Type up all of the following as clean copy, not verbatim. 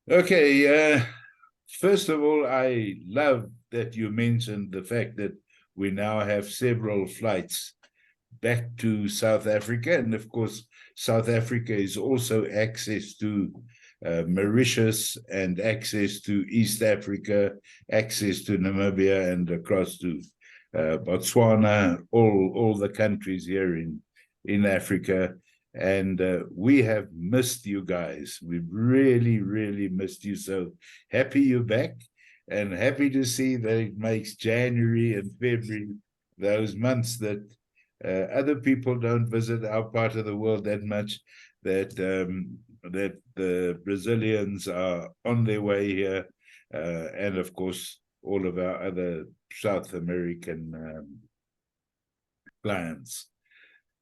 Okay, first of all, I love that you mentioned the fact that we now have several flights back to South Africa. And of course, South Africa is also access to Mauritius and access to East Africa, access to Namibia and across to Botswana, all the countries here in Africa. And we have missed you guys. We've really, really missed you. So happy you're back and happy to see that it makes January and February those months that other people don't visit our part of the world that much, that the Brazilians are on their way here, and of course all of our other South American clients.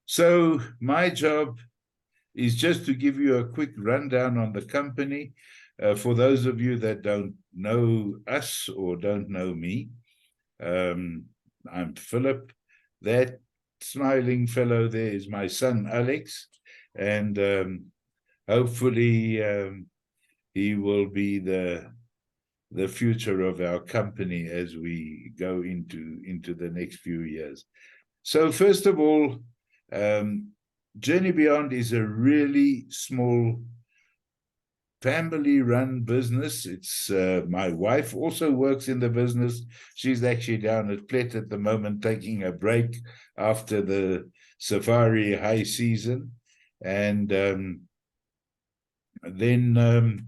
So my job is just to give you a quick rundown on the company. For those of you that don't know us or don't know me, I'm Philip. That smiling fellow there is my son, Alex, and hopefully he will be the future of our company as we go into the next few years. So first of all, Journey Beyond is a really small family-run business. It's my wife also works in the business. She's actually down at Plet at the moment, taking a break after the safari high season. And then,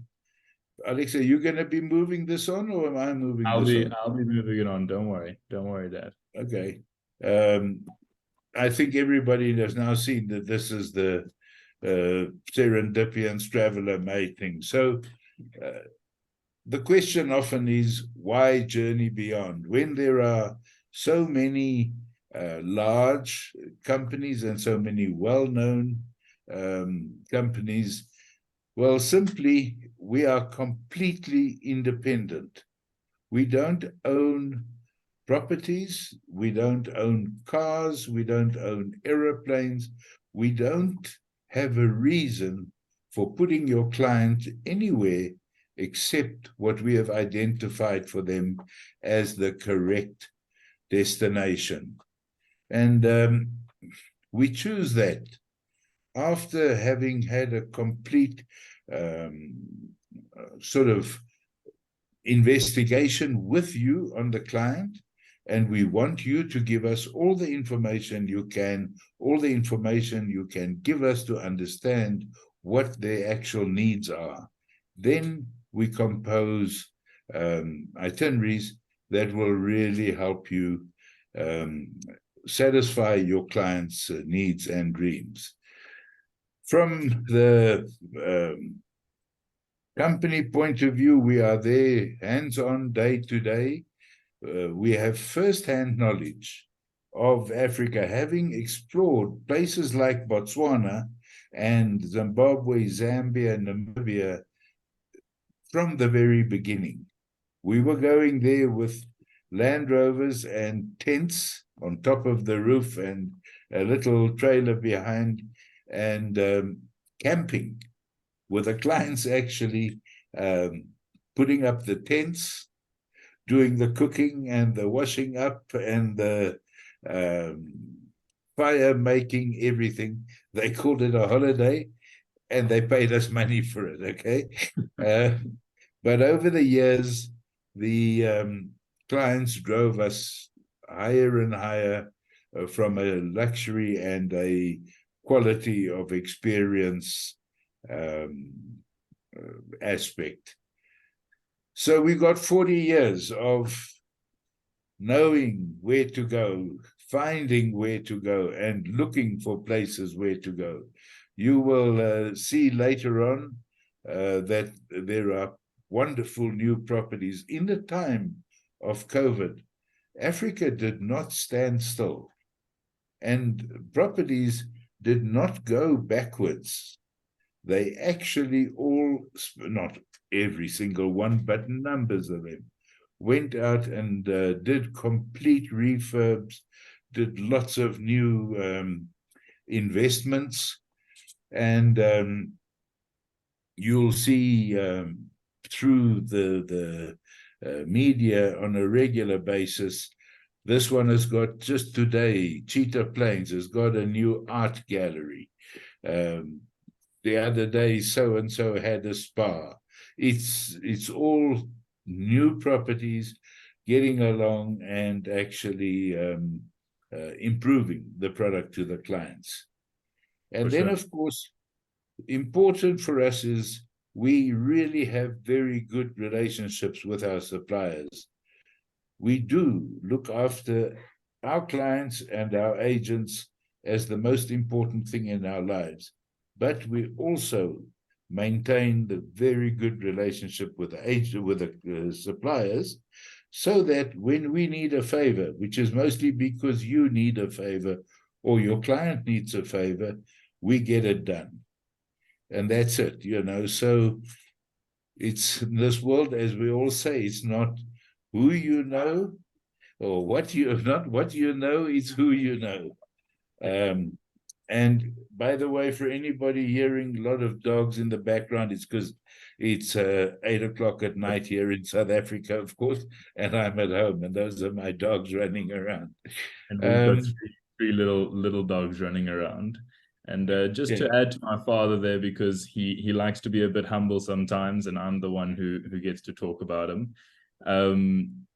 Alex, are you going to be moving this on, or am I moving I'll this be on? I'll be moving it on. Don't worry. Don't worry, Dad. Okay. I think everybody has now seen that this is the serendipity and traveler made thing. So the question often is, why Journey Beyond? When there are so many large companies and so many well-known companies, well, simply, we are completely independent. We don't own properties, we don't own cars, we don't own aeroplanes, we don't have a reason for putting your client anywhere except what we have identified for them as the correct destination. And we choose that after having had a complete sort of investigation with you on the client, and we want you to give us all the information you can, all the information you can give us to understand what their actual needs are. Then we compose itineraries that will really help you satisfy your clients' needs and dreams. From the company point of view, we are there hands-on, day to day. We have first-hand knowledge of Africa, having explored places like Botswana and Zimbabwe, Zambia, Namibia from the very beginning. We were going there with Land Rovers and tents on top of the roof and a little trailer behind, and camping, with the clients actually putting up the tents, doing the cooking and the washing up and the fire making, everything. They called it a holiday and they paid us money for it, okay? But over the years, the clients drove us higher and higher from a luxury and a quality of experience aspect. So we got 40 years of knowing where to go, finding where to go, and looking for places where to go. You will see later on that there are wonderful new properties. In the time of COVID, Africa did not stand still, and properties did not go backwards. They actually all, not every single one, but numbers of them, went out and did complete refurbs, did lots of new investments, and you'll see through the media on a regular basis. This one has got, just today, Cheetah Plains has got a new art gallery. The other day, so-and-so had a spa. It's all new properties getting along and actually improving the product to the clients. And then, of course, important for us is we really have very good relationships with our suppliers. We do look after our clients and our agents as the most important thing in our lives, but we also maintain the very good relationship with the suppliers, so that when we need a favor, which is mostly because you need a favor or your client needs a favor, we get it done. And that's it, So it's in this world, as we all say, it's not who you know or what you not what you know, it's who you know. And by the way, for anybody hearing a lot of dogs in the background, it's because it's 8 o'clock at night here in South Africa, of course, and I'm at home, and those are my dogs running around. And we've got three little dogs running around. And just to add to my father there, because he likes to be a bit humble sometimes, and I'm the one who gets to talk about him.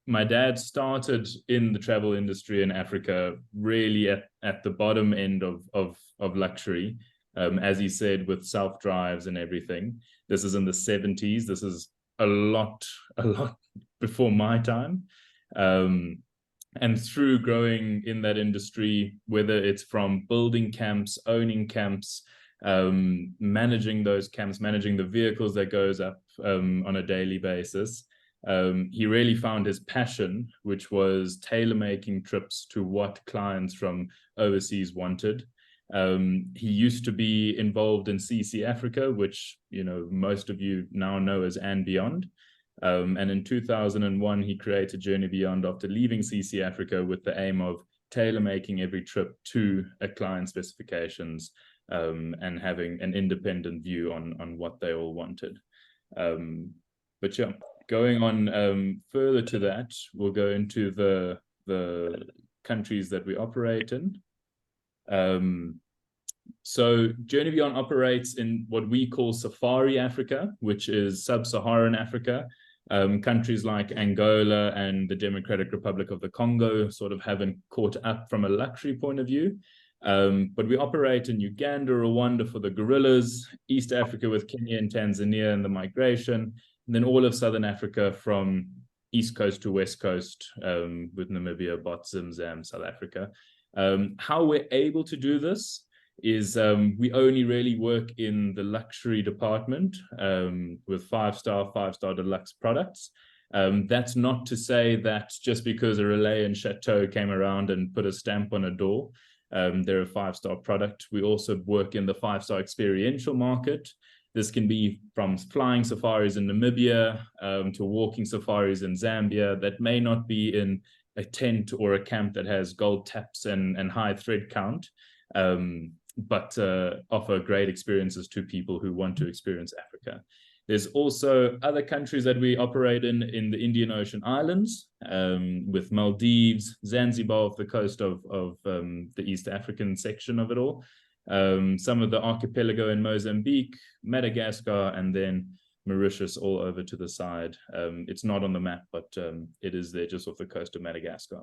My dad started in the travel industry in Africa, really at the bottom end of luxury, as he said, with self-drives and everything. This is in the 70s. This is a lot before my time. And through growing in that industry, whether it's from building camps, owning camps, managing those camps, managing the vehicles that goes up on a daily basis, he really found his passion, which was tailor-making trips to what clients from overseas wanted. He used to be involved in CC Africa, which most of you now know as And Beyond. And in 2001, he created Journey Beyond after leaving CC Africa with the aim of tailor-making every trip to a client's specifications, and having an independent view on what they all wanted. But yeah, going on further to that, we'll go into the countries that we operate in. So Journey Beyond operates in what we call Safari Africa, which is sub-Saharan Africa. Countries like Angola and the Democratic Republic of the Congo sort of haven't caught up from a luxury point of view. But we operate in Uganda, Rwanda for the gorillas, East Africa with Kenya and Tanzania and the migration, and then all of Southern Africa from East Coast to West Coast, with Namibia, Botswana, Zambia, South Africa. How we're able to do this is we only really work in the luxury department, with five-star deluxe products. That's not to say that just because a Relais and Chateau came around and put a stamp on a door, they're a five-star product. We also work in the five-star experiential market. This can be from flying safaris in Namibia to walking safaris in Zambia that may not be in a tent or a camp that has gold taps and high thread count, but offer great experiences to people who want to experience Africa. There's also other countries that we operate in the Indian Ocean Islands, with Maldives, Zanzibar off the coast of the East African section of it all, some of the archipelago in Mozambique, Madagascar, and then Mauritius all over to the side. It's not on the map, but it is there just off the coast of Madagascar.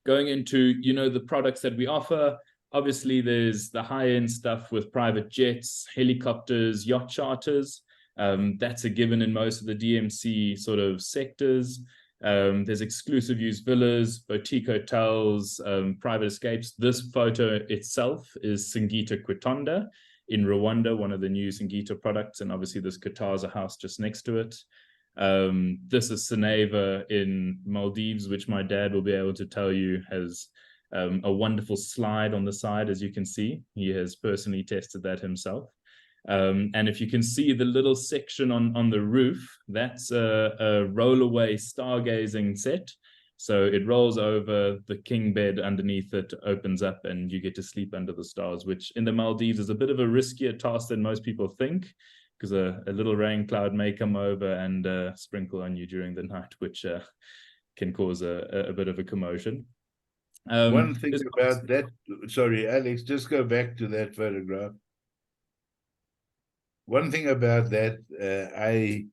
Going into, the products that we offer, obviously there's the high-end stuff with private jets, helicopters, yacht charters. That's a given in most of the DMC sort of sectors. There's exclusive use villas, boutique hotels, private escapes. This photo itself is Singita Quitonda in Rwanda, one of the new Singita products, and obviously this Qatar's house just next to it. This is Seneva in Maldives, which my dad will be able to tell you has a wonderful slide on the side, as you can see. He has personally tested that himself. And if you can see the little section on the roof, that's a roll-away stargazing set. So it rolls over, the king bed underneath it opens up, and you get to sleep under the stars, which in the Maldives is a bit of a riskier task than most people think. because a little rain cloud may come over and sprinkle on you during the night, which can cause a bit of a commotion. One thing about that, sorry, Alex, just go back to that photograph. One thing about that, I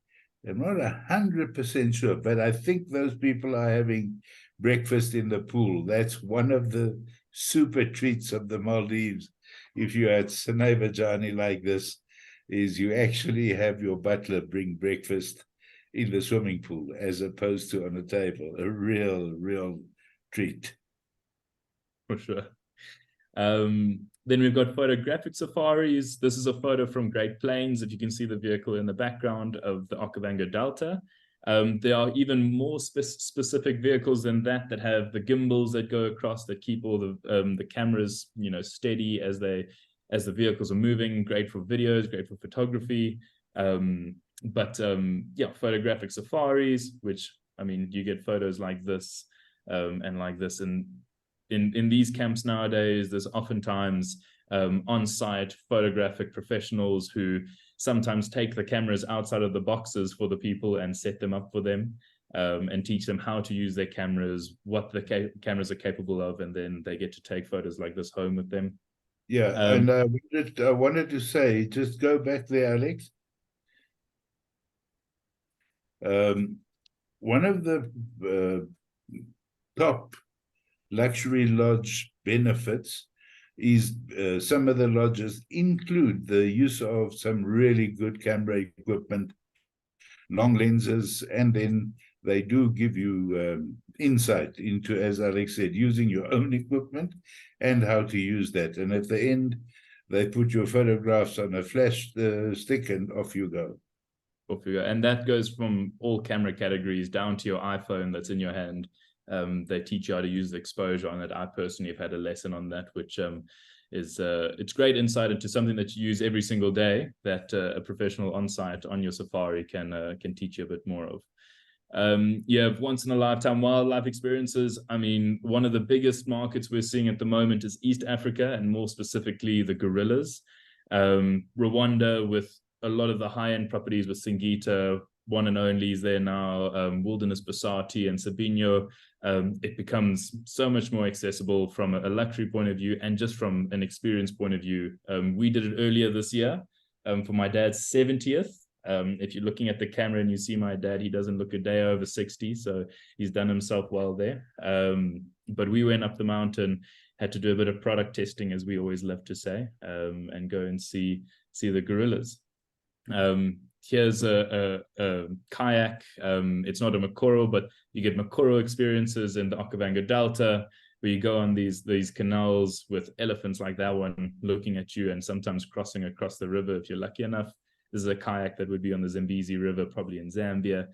am not 100% sure, but I think those people are having breakfast in the pool. That's one of the super treats of the Maldives. If you're at Sinai like this, is you actually have your butler bring breakfast in the swimming pool as opposed to on a table. A real treat. For sure. Then we've got photographic safaris. This is a photo from Great Plains. If you can see the vehicle in the background of the Okavango Delta. There are even more specific vehicles than that have the gimbals that go across that keep all the cameras, you know, steady as the vehicles are moving. Great for videos, great for photography. Yeah, photographic safaris, which, I mean, you get photos like this and like this. And in these camps nowadays, there's oftentimes on-site photographic professionals who sometimes take the cameras outside of the boxes for the people and set them up for them and teach them how to use their cameras, what the cameras are capable of, and then they get to take photos like this home with them. Yeah, and I wanted to say, just go back there, Alex. One of the top luxury lodge benefits is some of the lodges include the use of some really good camera equipment, long lenses, and then they do give you insight into, as Alex said, using your own equipment and how to use that. And at the end, they put your photographs on a flash stick and off you go. Off you go. And that goes from all camera categories down to your iPhone that's in your hand. They teach you how to use the exposure on it. I personally have had a lesson on that, which is it's great insight into something that you use every single day that a professional on site on your safari can teach you a bit more of. You have once in a lifetime wildlife experiences. I mean, one of the biggest markets we're seeing at the moment is East Africa, and more specifically the gorillas. Rwanda, with a lot of the high-end properties with Singita, one and only is there now, Wilderness Basati and Sabino. It becomes so much more accessible from a luxury point of view and just from an experience point of view. We did it earlier this year for my dad's 70th. If you're looking at the camera and you see my dad, he doesn't look a day over 60, so he's done himself well there. But we went up the mountain, had to do a bit of product testing, as we always love to say, and go and see the gorillas. Here's a kayak. It's not a Makoro, but you get Makoro experiences in the Okavango Delta, where you go on these canals with elephants like that one looking at you and sometimes crossing across the river if you're lucky enough. This is a kayak that would be on the Zambezi River, probably in Zambia,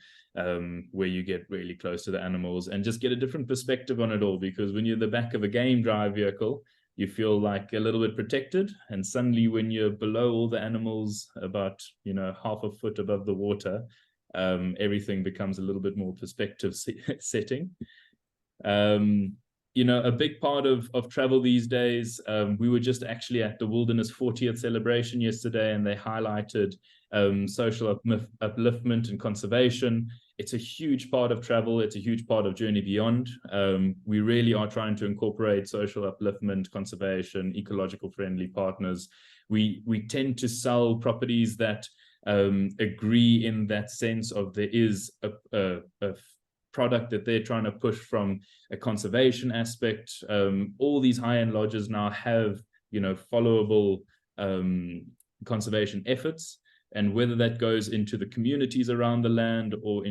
where you get really close to the animals and just get a different perspective on it all, because when you're in the back of a game drive vehicle, you feel like a little bit protected, and suddenly when you're below all the animals, about, you know, half a foot above the water, everything becomes a little bit more perspective setting. You know, a big part of travel these days, we were just actually at the Wilderness 40th celebration yesterday, and they highlighted social upliftment and conservation. It's a huge part of travel. It's a huge part of Journey Beyond. We really are trying to incorporate social upliftment, conservation, ecological friendly partners. We tend to sell properties that agree in that sense of there is a product that they're trying to push from a conservation aspect. All these high-end lodges now have, you know, followable conservation efforts, and whether that goes into the communities around the land or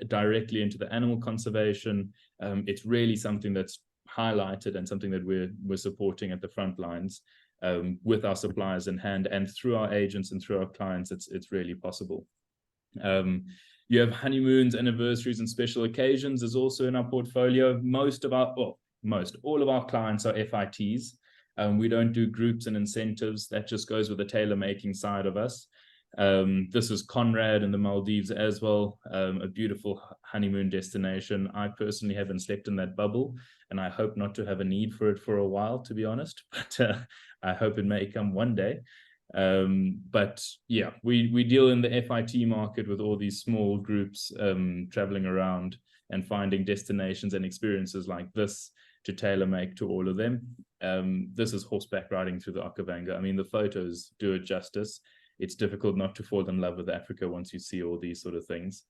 directly into the animal conservation, it's really something that's highlighted and something that we're supporting at the front lines with our suppliers in hand, and through our agents and through our clients. It's really possible. You have honeymoons, anniversaries, and special occasions is also in our portfolio. All of our clients are FITs. We don't do groups and incentives. That just goes with the tailor-making side of us. This is Conrad in the Maldives as well, a beautiful honeymoon destination. I personally haven't slept in that bubble, and I hope not to have a need for it for a while, to be honest, but I hope it may come one day. But yeah, we deal in the FIT market with all these small groups traveling around and finding destinations and experiences like this to tailor make to all of them. This is horseback riding through the Okavango. I mean, the photos do it justice. It's difficult not to fall in love with Africa once you see all these sort of things.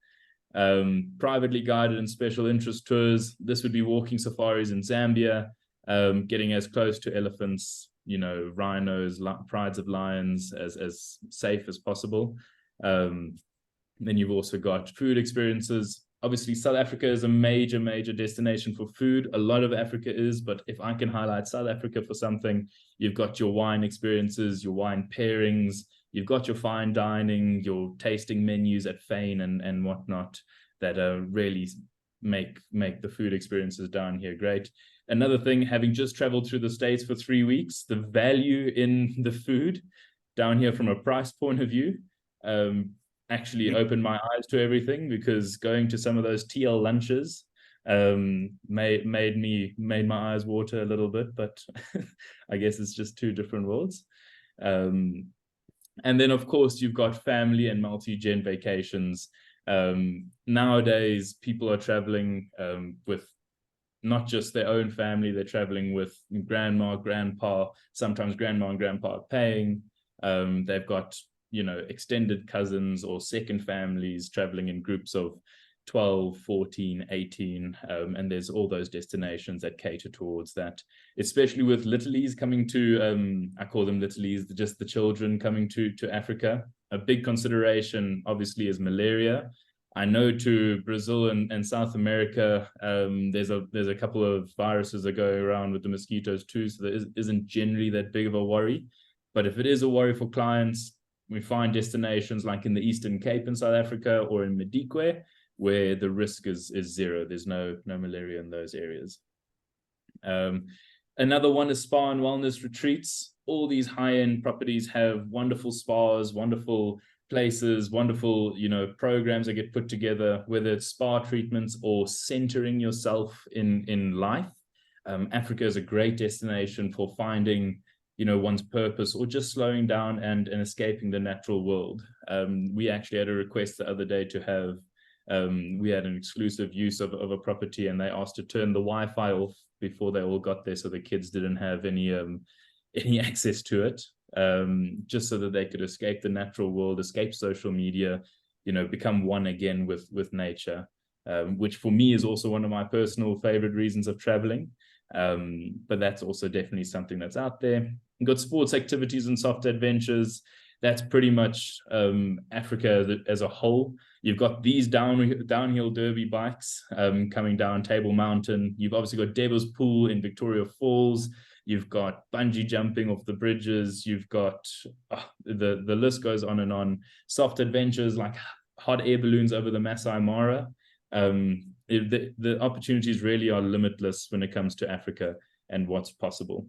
Privately guided and special interest tours. This would be walking safaris in Zambia, getting as close to elephants, rhinos, prides of lions as safe as possible. Then you've also got food experiences. Obviously, South Africa is a major destination for food. A lot of Africa is, but if I can highlight South Africa for something, you've got your wine experiences, your wine pairings, you've got your fine dining, your tasting menus at Fane and whatnot that really make the food experiences down here great. Another thing, having just traveled through the States for 3 weeks, the value in the food down here from a price point of view actually opened my eyes to everything, because going to some of those TL lunches made my eyes water a little bit, but I guess it's just two different worlds. And then, of course, you've got family and multi-gen vacations. Nowadays, people are traveling with not just their own family, they're traveling with grandma, grandpa, sometimes grandma and grandpa are paying. They've got, extended cousins or second families traveling in groups of 12, 14, 18. And there's all those destinations that cater towards that, especially with littlies coming to, I call them littlies, just the children coming to Africa. A big consideration, obviously, is malaria. I know to Brazil and South America, there's a couple of viruses that go around with the mosquitoes too, so there isn't generally that big of a worry. But if it is a worry for clients, we find destinations like in the Eastern Cape in South Africa or in Madikwe, where the risk is zero. There's no malaria in those areas. Another one is spa and wellness retreats. All these high-end properties have wonderful spas, wonderful places, wonderful, programs that get put together, whether it's spa treatments or centering yourself in life. Africa is a great destination for finding, one's purpose, or just slowing down and escaping the natural world. We actually had a request the other day to have, we had an exclusive use of a property, and they asked to turn the Wi-Fi off before they all got there, so the kids didn't have any access to it. Just so that they could escape the natural world, escape social media, become one again with nature, which for me is also one of my personal favorite reasons of traveling. But that's also definitely something that's out there. You've got sports activities and soft adventures. That's pretty much Africa as a whole. You've got these downhill derby bikes coming down Table Mountain. You've obviously got Devil's Pool in Victoria Falls. You've got bungee jumping off the bridges. You've got the list goes on and on. Soft adventures like hot air balloons over the Masai Mara. The opportunities really are limitless when it comes to Africa and what's possible.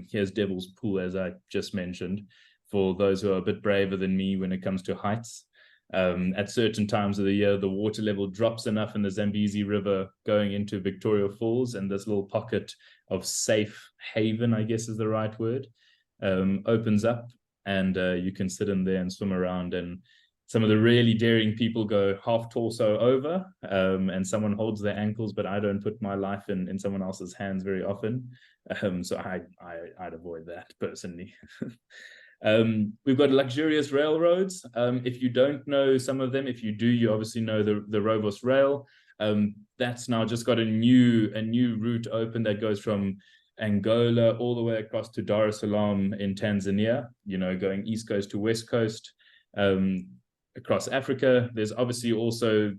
Here's Devil's Pool, as I just mentioned, for those who are a bit braver than me when it comes to heights. At certain times of the year, the water level drops enough in the Zambezi River going into Victoria Falls, and this little pocket of safe haven, I guess is the right word, opens up, and you can sit in there and swim around. And some of the really daring people go half torso over, and someone holds their ankles, but I don't put my life in someone else's hands very often. So I'd avoid that personally. We've got luxurious railroads. If you don't know some of them, if you do, you obviously know the Rovos Rail. That's now just got a new route open that goes from Angola all the way across to Dar es Salaam in Tanzania, going east coast to west coast. Across Africa, there's obviously also,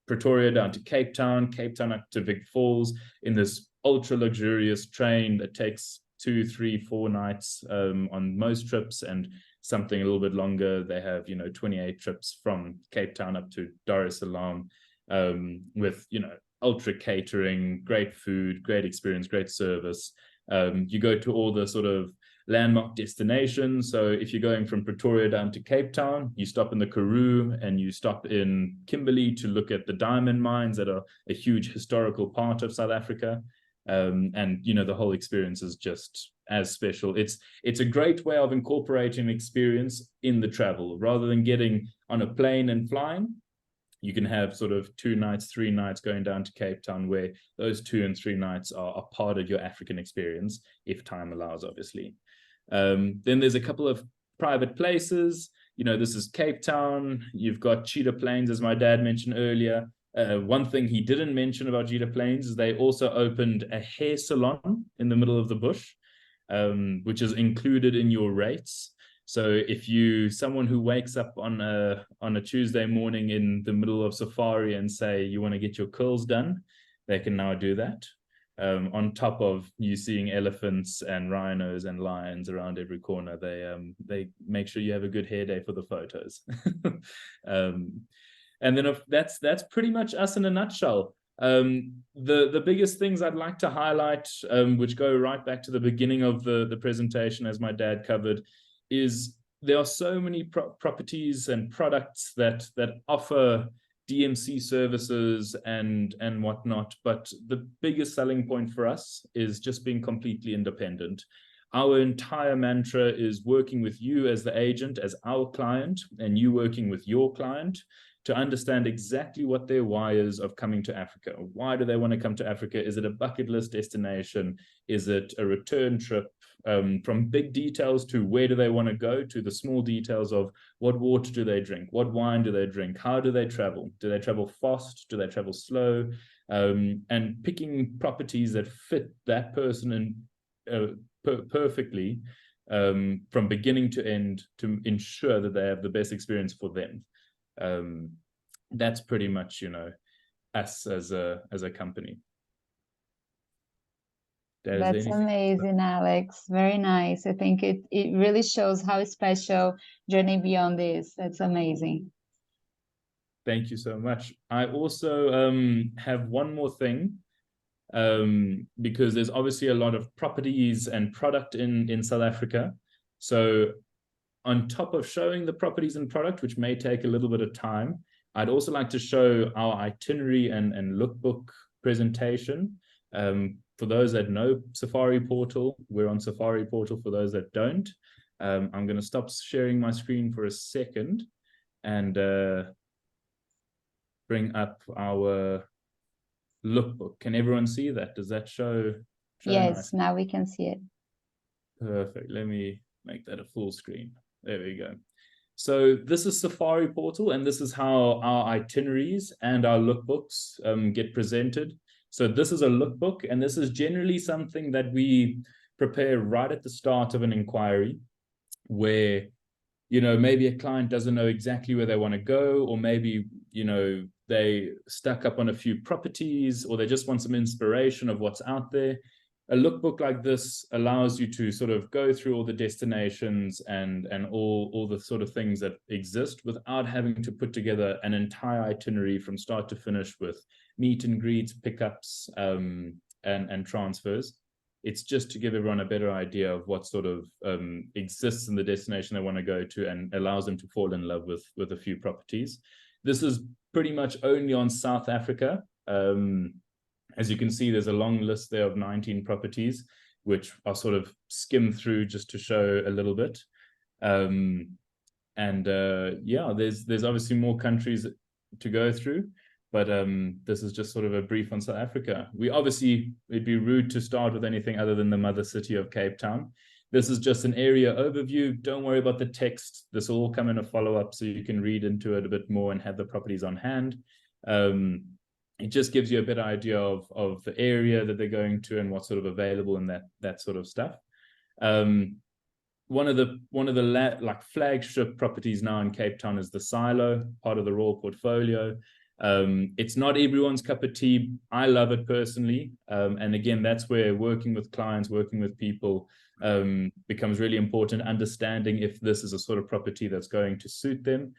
Pretoria down to Cape Town up to Vic Falls in this ultra luxurious train that takes 2, 3, 4 nights on most trips, and something a little bit longer. They have 28 trips from Cape Town up to Dar es Salaam, with ultra catering, great food, great experience, great service. You go to all the sort of landmark destinations. So if you're going from Pretoria down to Cape Town, you stop in the Karoo and you stop in Kimberley to look at the diamond mines that are a huge historical part of South Africa. And the whole experience is just as special. It's a great way of incorporating experience in the travel. Rather than getting on a plane and flying, you can have sort of 2 nights, 3 nights going down to Cape Town, where those 2 and 3 nights are part of your African experience, if time allows, obviously. Then there's a couple of private places. You know, this is Cape Town. You've got Cheetah Plains, as my dad mentioned earlier. One thing he didn't mention about Cheetah Plains is they also opened a hair salon in the middle of the bush, which is included in your rates. So if you, someone who wakes up on a Tuesday morning in the middle of safari and say you want to get your curls done, they can now do that. On top of you seeing elephants and rhinos and lions around every corner, they make sure you have a good hair day for the photos. And then that's pretty much us in a nutshell. The biggest things I'd like to highlight, which go right back to the beginning of the presentation, as my dad covered, is there are so many properties and products that offer DMC services and whatnot, but the biggest selling point for us is just being completely independent. Our entire mantra is working with you as the agent, as our client, and you working with your client to understand exactly what their why is of coming to Africa. Why do they want to come to Africa? Is it a bucket list destination? Is it a return trip? From big details to where do they want to go, to the small details of what water do they drink? What wine do they drink? How do they travel? Do they travel fast? Do they travel slow? And picking properties that fit that person perfectly from beginning to end to ensure that they have the best experience for them. That's pretty much, you know, us as a company. That's amazing, Alex. Very nice. I think it really shows how special Journey Beyond is. That's amazing. Thank you so much. I also have one more thing, because there's obviously a lot of properties and product in South Africa. So on top of showing the properties and product, which may take a little bit of time, I'd also like to show our itinerary and lookbook presentation. For those that know Safari Portal, we're on Safari Portal. For those that don't, I'm going to stop sharing my screen for a second and bring up our lookbook. Can everyone see that? Does that show yes, nice? Now we can see it. Perfect. Let me make that a full screen. There we go. So this is Safari Portal, and this is how our itineraries and our lookbooks get presented. So this is a lookbook, and this is generally something that we prepare right at the start of an inquiry, where, you know, maybe a client doesn't know exactly where they want to go, or maybe, you know, they stuck up on a few properties, or they just want some inspiration of what's out there. A lookbook like this allows you to sort of go through all the destinations and all the sort of things that exist without having to put together an entire itinerary from start to finish with meet and greets, pickups, and transfers. It's just to give everyone a better idea of what sort of exists in the destination they want to go to, and allows them to fall in love with a few properties. This is pretty much only on South Africa. As you can see, there's a long list there of 19 properties, which I'll sort of skim through just to show a little bit. Yeah, there's obviously more countries to go through, but this is just sort of a brief on South Africa. It'd be rude to start with anything other than the mother city of Cape Town. This is just an area overview. Don't worry about the text. This will all come in a follow-up, so you can read into it a bit more and have the properties on hand. It just gives you a better idea of the area that they're going to and what's sort of available and that sort of stuff. One of the flagship properties now in Cape Town is the Silo, part of the Royal Portfolio. It's not everyone's cup of tea. I love it personally. And again, that's where working with clients, working with people becomes really important, understanding if this is a sort of property that's going to suit them.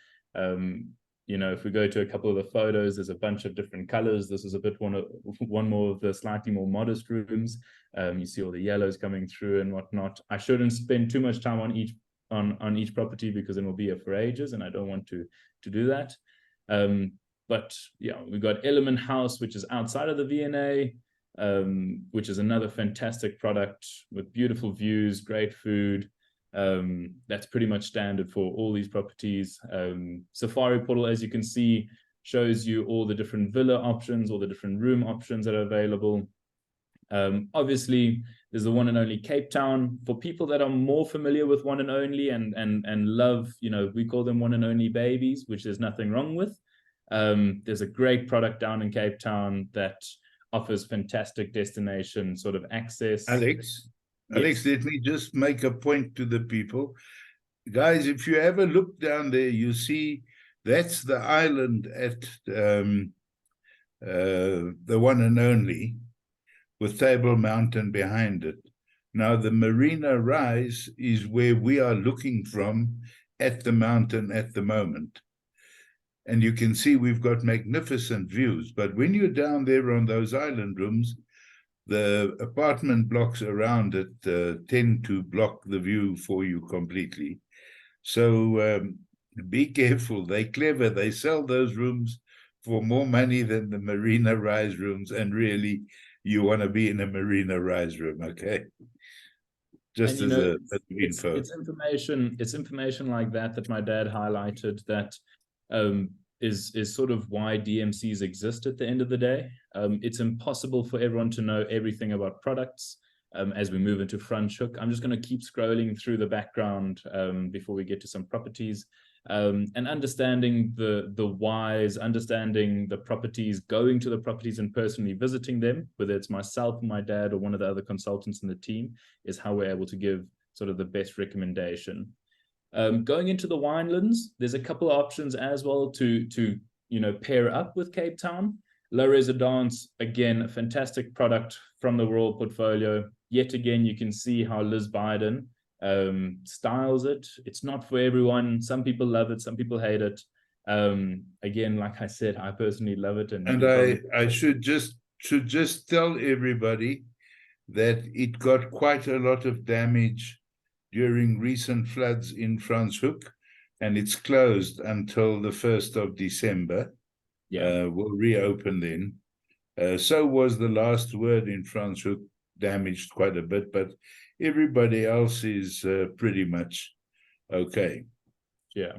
You know, if we go to a couple of the photos, there's a bunch of different colors. This is a bit one more of the slightly more modest rooms. You see all the yellows coming through and whatnot. I shouldn't spend too much time on each property, because then we'll be here for ages, and I don't want to do that. But yeah, we've got Element House, which is outside of the V&A. which is another fantastic product with beautiful views, great food. That's pretty much standard for all these properties. Safari Portal, as you can see, shows you all the different villa options, all the different room options that are available. Obviously, there's the one and only Cape Town. For people that are more familiar with one and only and love, you know, we call them one and only babies, which there's nothing wrong with. There's a great product down in Cape Town that offers fantastic destination sort of access. Alex, Yes. Alex, let me just make a point to the people. Guys, if you ever look down there, you see that's the island at the one and only, with Table Mountain behind it. Now, the Marina Rise is where we are looking from at the mountain at the moment. And you can see we've got magnificent views. But when you're down there on those island rooms, the apartment blocks around it tend to block the view for you completely. So be careful. They're clever. They sell those rooms for more money than the Marina Rise rooms. And really, you want to be in a Marina Rise room, okay? Just as a info. It's information like that my dad highlighted that is sort of why DMCs exist at the end of the day. It's impossible for everyone to know everything about products as we move into Franschhoek. I'm just going to keep scrolling through the background before we get to some properties. And understanding the whys, understanding the properties, going to the properties and personally visiting them, whether it's myself, my dad, or one of the other consultants in the team, is how we're able to give sort of the best recommendation. Going into the winelands, there's a couple of options as well to you know, pair up with Cape Town. La Residence, again, a fantastic product from the Royal portfolio. Yet again, you can see how Liz Biden styles it. It's not for everyone. Some people love it, some people hate it. Again, like I said, I personally love it. And I should just tell everybody that it got quite a lot of damage during recent floods in Franschhoek, and it's closed until the 1st of December. Yeah, we'll reopen then. So was the Last Word in Franschhoek, damaged quite a bit, but everybody else is pretty much okay. Yeah.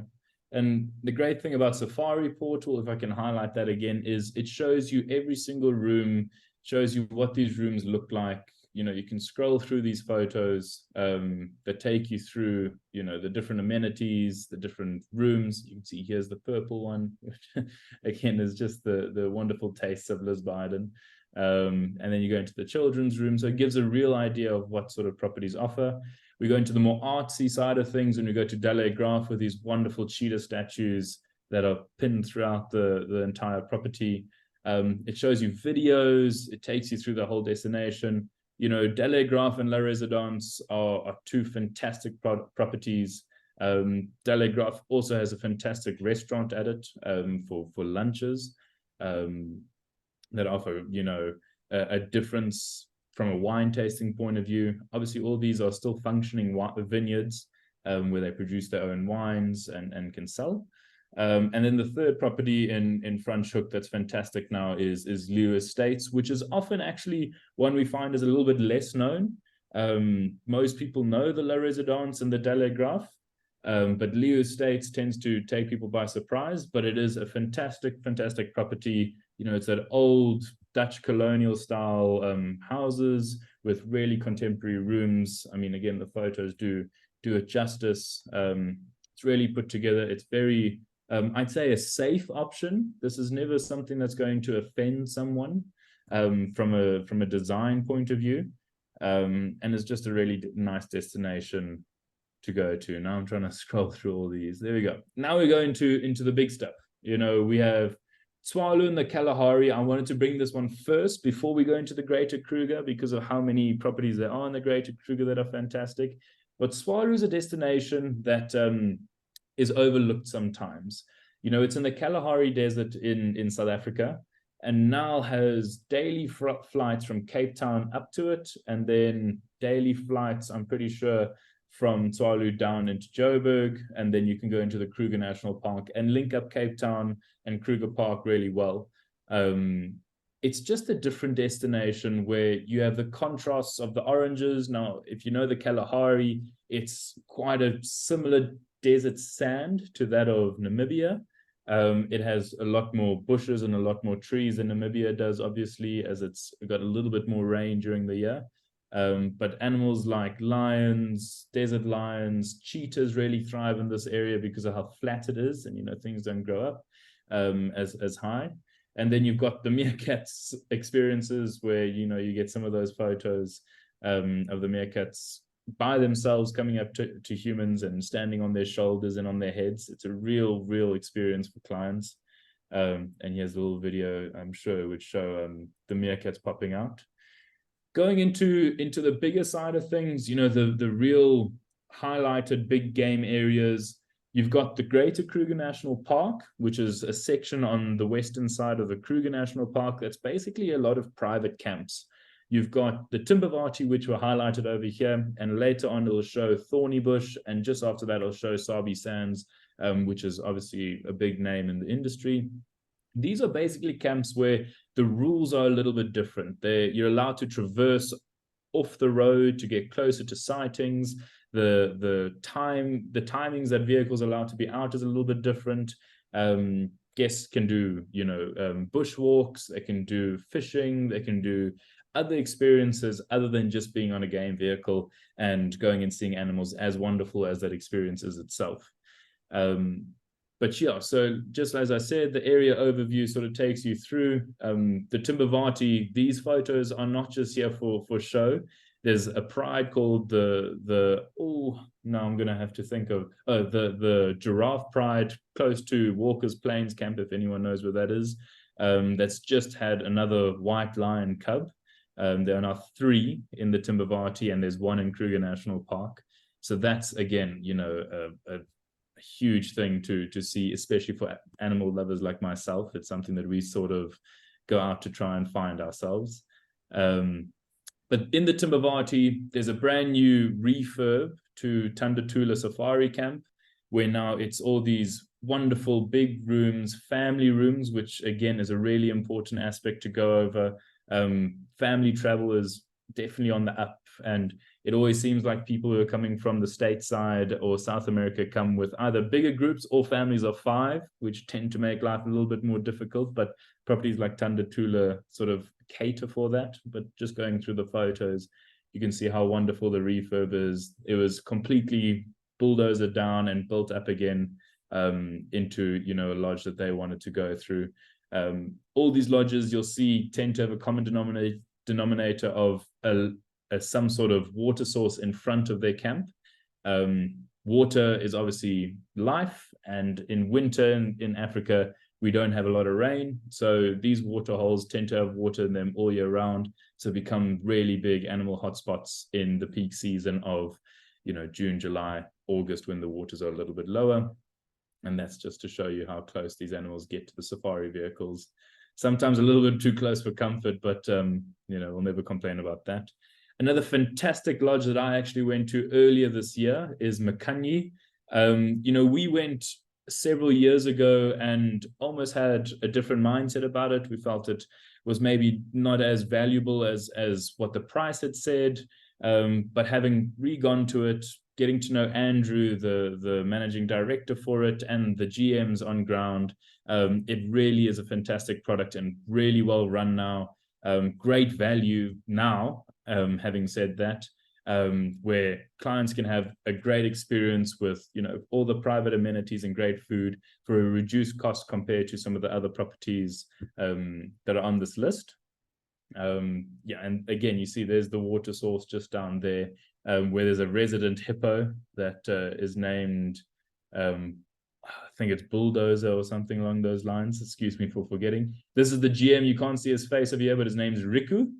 And the great thing about Safari Portal, if I can highlight that again, is it shows you every single room, shows you what these rooms look like. You know, you can scroll through these photos that take you through, you know, the different amenities, the different rooms. You can see here's the purple one, which again is just the wonderful tastes of Liz Biden. And then you go into the children's room. So it gives a real idea of what sort of properties offer. We go into the more artsy side of things, and we go to Dalle Graf with these wonderful cheetah statues that are pinned throughout the entire property. It shows you videos. It takes you through the whole destination. You know, Dalle Graf and La Residence are two fantastic properties. Dalle Graf also has a fantastic restaurant at it for lunches that offer, you know, a difference from a wine tasting point of view. Obviously, all these are still functioning vineyards where they produce their own wines and can sell. And then the third property in Franschhoek that's fantastic now is Leeuw Estates, which is often actually one we find is a little bit less known. Most people know the La Residence and the Dalle Graf, but Leeuw Estates tends to take people by surprise, but it is a fantastic, fantastic property. You know, it's that old Dutch colonial style houses with really contemporary rooms. I mean, again, the photos do it justice. It's really put together. It's very, I'd say, a safe option. This is never something that's going to offend someone from a design point of view. And it's just a really nice destination to go to. Now I'm trying to scroll through all these. There we go. Now we go into the big stuff. You know, we have Tswalu and the Kalahari. I wanted to bring this one first before we go into the Greater Kruger because of how many properties there are in the Greater Kruger that are fantastic. But Tswalu is a destination that is overlooked sometimes. You know, it's in the Kalahari Desert in South Africa, and now has daily flights from Cape Town up to it, and then daily flights, I'm pretty sure, from Tswalu down into Joburg, and then you can go into the Kruger National Park and link up Cape Town and Kruger Park really well. it's just a different destination where you have the contrasts of the oranges. Now, if you know the Kalahari, it's quite a similar desert sand to that of Namibia. It has a lot more bushes and a lot more trees than Namibia does, obviously, as it's got a little bit more rain during the year. But animals like lions, desert lions, cheetahs really thrive in this area because of how flat it is, and things don't grow up as high. And then you've got the meerkats experiences where you get some of those photos of the meerkats by themselves coming up to humans and standing on their shoulders and on their heads. It's a real experience for clients. And here's a little video, I'm sure, which show the meerkats popping out. Going into the bigger side of things, the real highlighted big game areas, you've got the Greater Kruger National Park, which is a section on the western side of the Kruger National Park that's basically a lot of private camps. You've got the Timbavati, which were highlighted over here, and later on it'll show Thorny Bush, and just after that it'll show Sabi Sands, which is obviously a big name in the industry. These are basically camps where the rules are a little bit different. You're allowed to traverse off the road to get closer to sightings. The timings that vehicles are allowed to be out is a little bit different. Guests can do bushwalks, they can do fishing, they can do other experiences other than just being on a game vehicle and going and seeing animals, as wonderful as that experience is itself. But yeah, so just as I said, the area overview sort of takes you through the Timbavati. These photos are not just here for show. There's a pride called the giraffe pride close to Walker's Plains camp, if anyone knows where that is. That's just had another white lion cub. There are now 3 in the Timbavati, and there's 1 in Kruger National Park. So that's, again, a huge thing to see, especially for animal lovers like myself. It's something that we sort of go out to try and find ourselves. But in the Timbavati, there's a brand new refurb to Tandatula Safari Camp, where now it's all these wonderful big rooms, family rooms, which again is a really important aspect to go over. Family travel is definitely on the up, and it always seems like people who are coming from the stateside or South America come with either bigger groups or families of 5, which tend to make life a little bit more difficult. But properties like Tandatula sort of cater for that. But just going through the photos, you can see how wonderful the refurb is. It was completely bulldozed down and built up again into a lodge that they wanted to go through. All these lodges you'll see tend to have a common denominator of some sort of water source in front of their camp. Water is obviously life, and in winter in Africa we don't have a lot of rain, so these water holes tend to have water in them all year round, so become really big animal hotspots in the peak season of June, July, August, when the waters are a little bit lower. And that's just to show you how close these animals get to the safari vehicles. Sometimes a little bit too close for comfort, but we'll never complain about that. Another fantastic lodge that I actually went to earlier this year is Makanyi. We went several years ago and almost had a different mindset about it. We felt it was maybe not as valuable as what the price had said, but having re-gone to it, getting to know Andrew, the managing director for it, and the GMs on ground, it really is a fantastic product and really well run now. Great value now, having said that, where clients can have a great experience with all the private amenities and great food for a reduced cost compared to some of the other properties that are on this list. And again, you see there's the water source just down there, where there's a resident hippo that is named I think it's Bulldozer or something along those lines. Excuse me for forgetting. This is the GM. You can't see his face over here, but his name's Riku.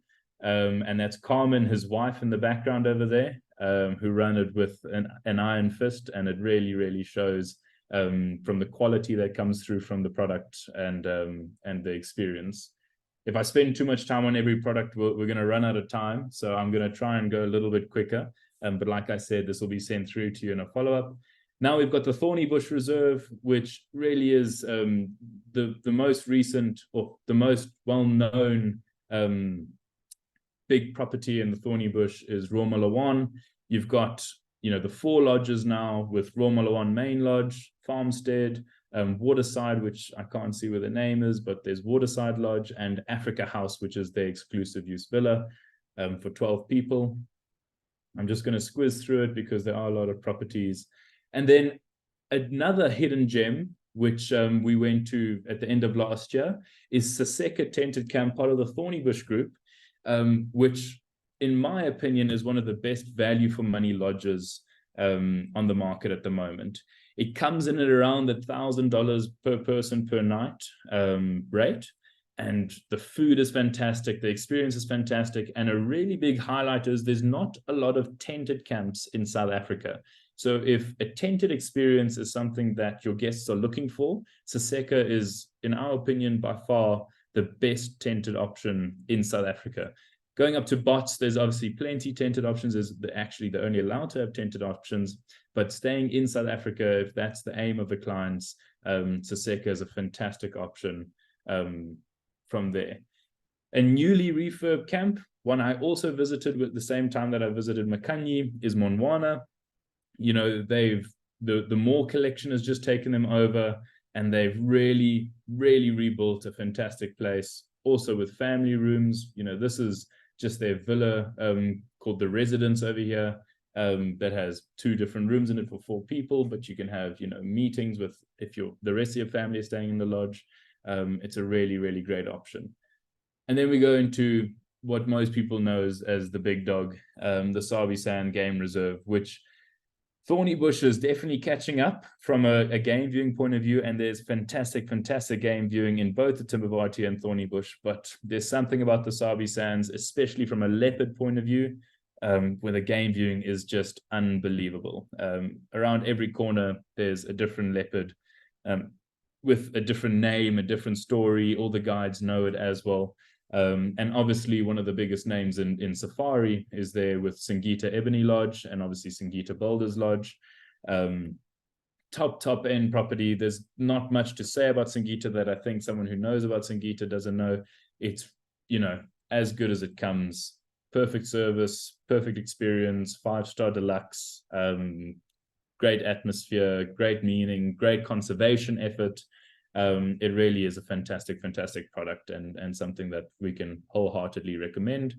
And that's Carmen, his wife, in the background over there, who run it with an iron fist. And it really, really shows from the quality that comes through from the product and the experience. If I spend too much time on every product, we're going to run out of time. So I'm going to try and go a little bit quicker. But like I said, this will be sent through to you in a follow-up. Now we've got the Thorny Bush Reserve, which really is the most recent or the most well-known big property in the Thorny Bush is Romalawan. You've got, the 4 lodges now with Romalawan Main Lodge, Farmstead, Waterside, which I can't see where the name is, but there's Waterside Lodge, and Africa House, which is their exclusive use villa for 12 people. I'm just going to squiz through it because there are a lot of properties. And then another hidden gem, which we went to at the end of last year, is Saseka Tented Camp, part of the Thorny Bush group, which in my opinion is one of the best value for money lodges on the market at the moment. It comes in at around $1,000 per person per night rate. And the food is fantastic, the experience is fantastic, and a really big highlight is there's not a lot of tented camps in South Africa. So if a tented experience is something that your guests are looking for, Saseka is, in our opinion, by far the best tented option in South Africa. Going up to Bots, there's obviously plenty tented options. They're actually they're only allowed to have tented options, but staying in South Africa, if that's the aim of the clients, Saseka is a fantastic option from there. A newly refurbed camp, one I also visited at the same time that I visited Makanyi, is Monwana. The Moore collection has just taken them over, and they've really, really rebuilt a fantastic place. Also with family rooms, this is just their villa called the Residence over here that has 2 different rooms in it for 4 people, but you can have, meetings with, if the rest of your family is staying in the lodge. It's a really, really great option. And then we go into what most people know as the big dog, the Sabi Sand Game Reserve, which Thorny Bush is definitely catching up from a game viewing point of view, and there's fantastic game viewing in both the Timbavati and Thorny Bush, but there's something about the Sabi Sands, especially from a leopard point of view, where the game viewing is just unbelievable. Around every corner, there's a different leopard with a different name, a different story. All the guides know it as well. And obviously one of the biggest names in safari is there with Singita Ebony Lodge and obviously Singita Boulders Lodge. Top end property. There's not much to say about Singita that I think someone who knows about Singita doesn't know. It's, as good as it comes. Perfect service, perfect experience, 5-star deluxe, great atmosphere, great meaning, great conservation effort. It really is a fantastic product and something that we can wholeheartedly recommend.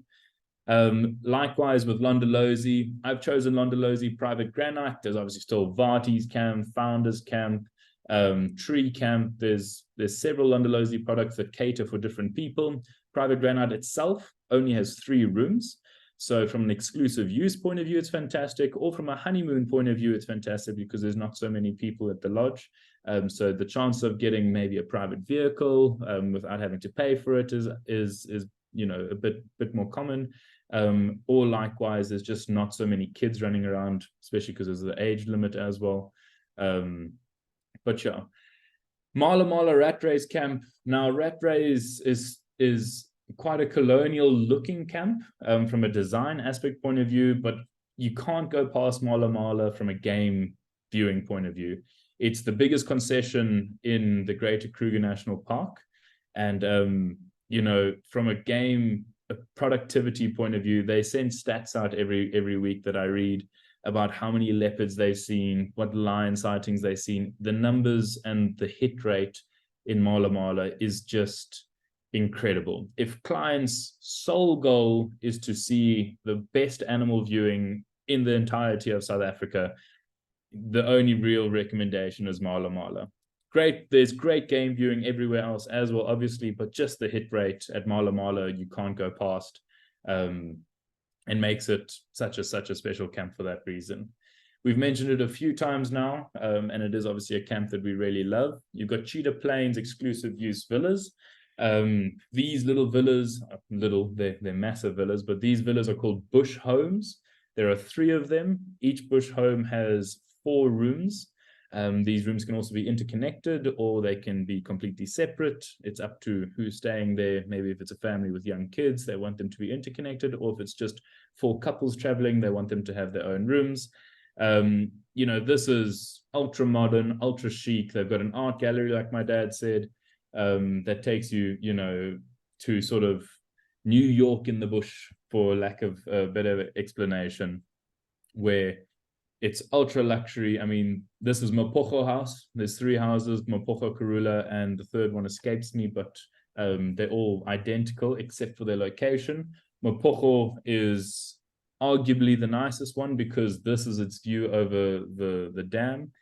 Likewise with Londolozi, I've chosen Londolozi Private Granite. There's obviously still Vati's Camp, Founders Camp, Tree Camp. There's several Londolozi products that cater for different people. Private Granite itself only has 3 rooms. So from an exclusive use point of view, it's fantastic. Or from a honeymoon point of view, it's fantastic because there's not so many people at the lodge. So the chance of getting maybe a private vehicle without having to pay for it is a bit more common. Or likewise, there's just not so many kids running around, especially because there's the age limit as well. But yeah, Mala Rat Race Camp. Now, Rat Race is quite a colonial looking camp from a design aspect point of view, but you can't go past Mala from a game viewing point of view. It's the biggest concession in the Greater Kruger National Park. And, from a productivity point of view, they send stats out every week that I read about how many leopards they've seen, what lion sightings they've seen. The numbers and the hit rate in Mala is just incredible. If clients' sole goal is to see the best animal viewing in the entirety of South Africa, the only real recommendation is Mala. Great, there's great game viewing everywhere else as well, obviously, but just the hit rate at Mala you can't go past, and makes it such a special camp for that reason. We've mentioned it a few times now, and it is obviously a camp that we really love. You've got Cheetah Plains exclusive use villas. These little villas, they're massive villas, but these villas are called bush homes. There are 3 of them. Each bush home has 4 rooms. These rooms can also be interconnected or they can be completely separate. It's up to who's staying there. Maybe if it's a family with young kids, they want them to be interconnected, or if it's just 4 couples traveling, they want them to have their own rooms. you know, this is ultra modern, ultra chic. They've got an art gallery, like my dad said, that takes you, you know, to sort of New York in the bush, for lack of a better explanation, where it's ultra luxury. I mean, this is Mapocho House. There's 3 houses, Mapocho, Karula, and the third one escapes me, but they're all identical except for their location. Mapocho is arguably the nicest one because this is its view over the dam.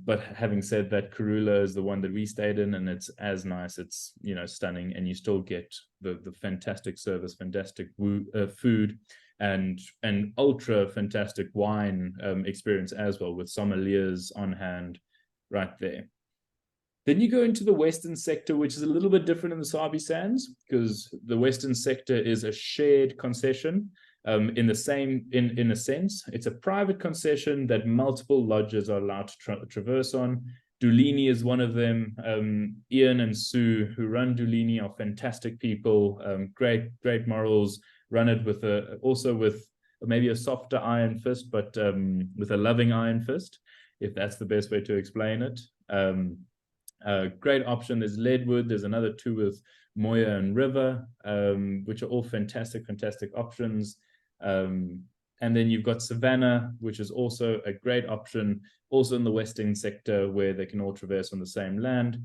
But having said that, Karula is the one that we stayed in, and it's as nice. It's, you know, stunning, and you still get the fantastic service, fantastic food, and an ultra fantastic wine experience as well, with sommeliers on hand right there. Then you go into the western sector, which is a little bit different in the Sabi Sands, because the western sector is a shared concession. In a sense, it's a private concession that multiple lodges are allowed to traverse on. Dulini is one of them. Ian and Sue, who run Dulini, are fantastic people, great morals, run it with also with maybe a softer iron fist, but with a loving iron fist, if that's the best way to explain it. Great option. There's Leadwood. There's another 2 with Moya and River, which are all fantastic options. And then you've got Savannah, which is also a great option, also in the western sector, where they can all traverse on the same land.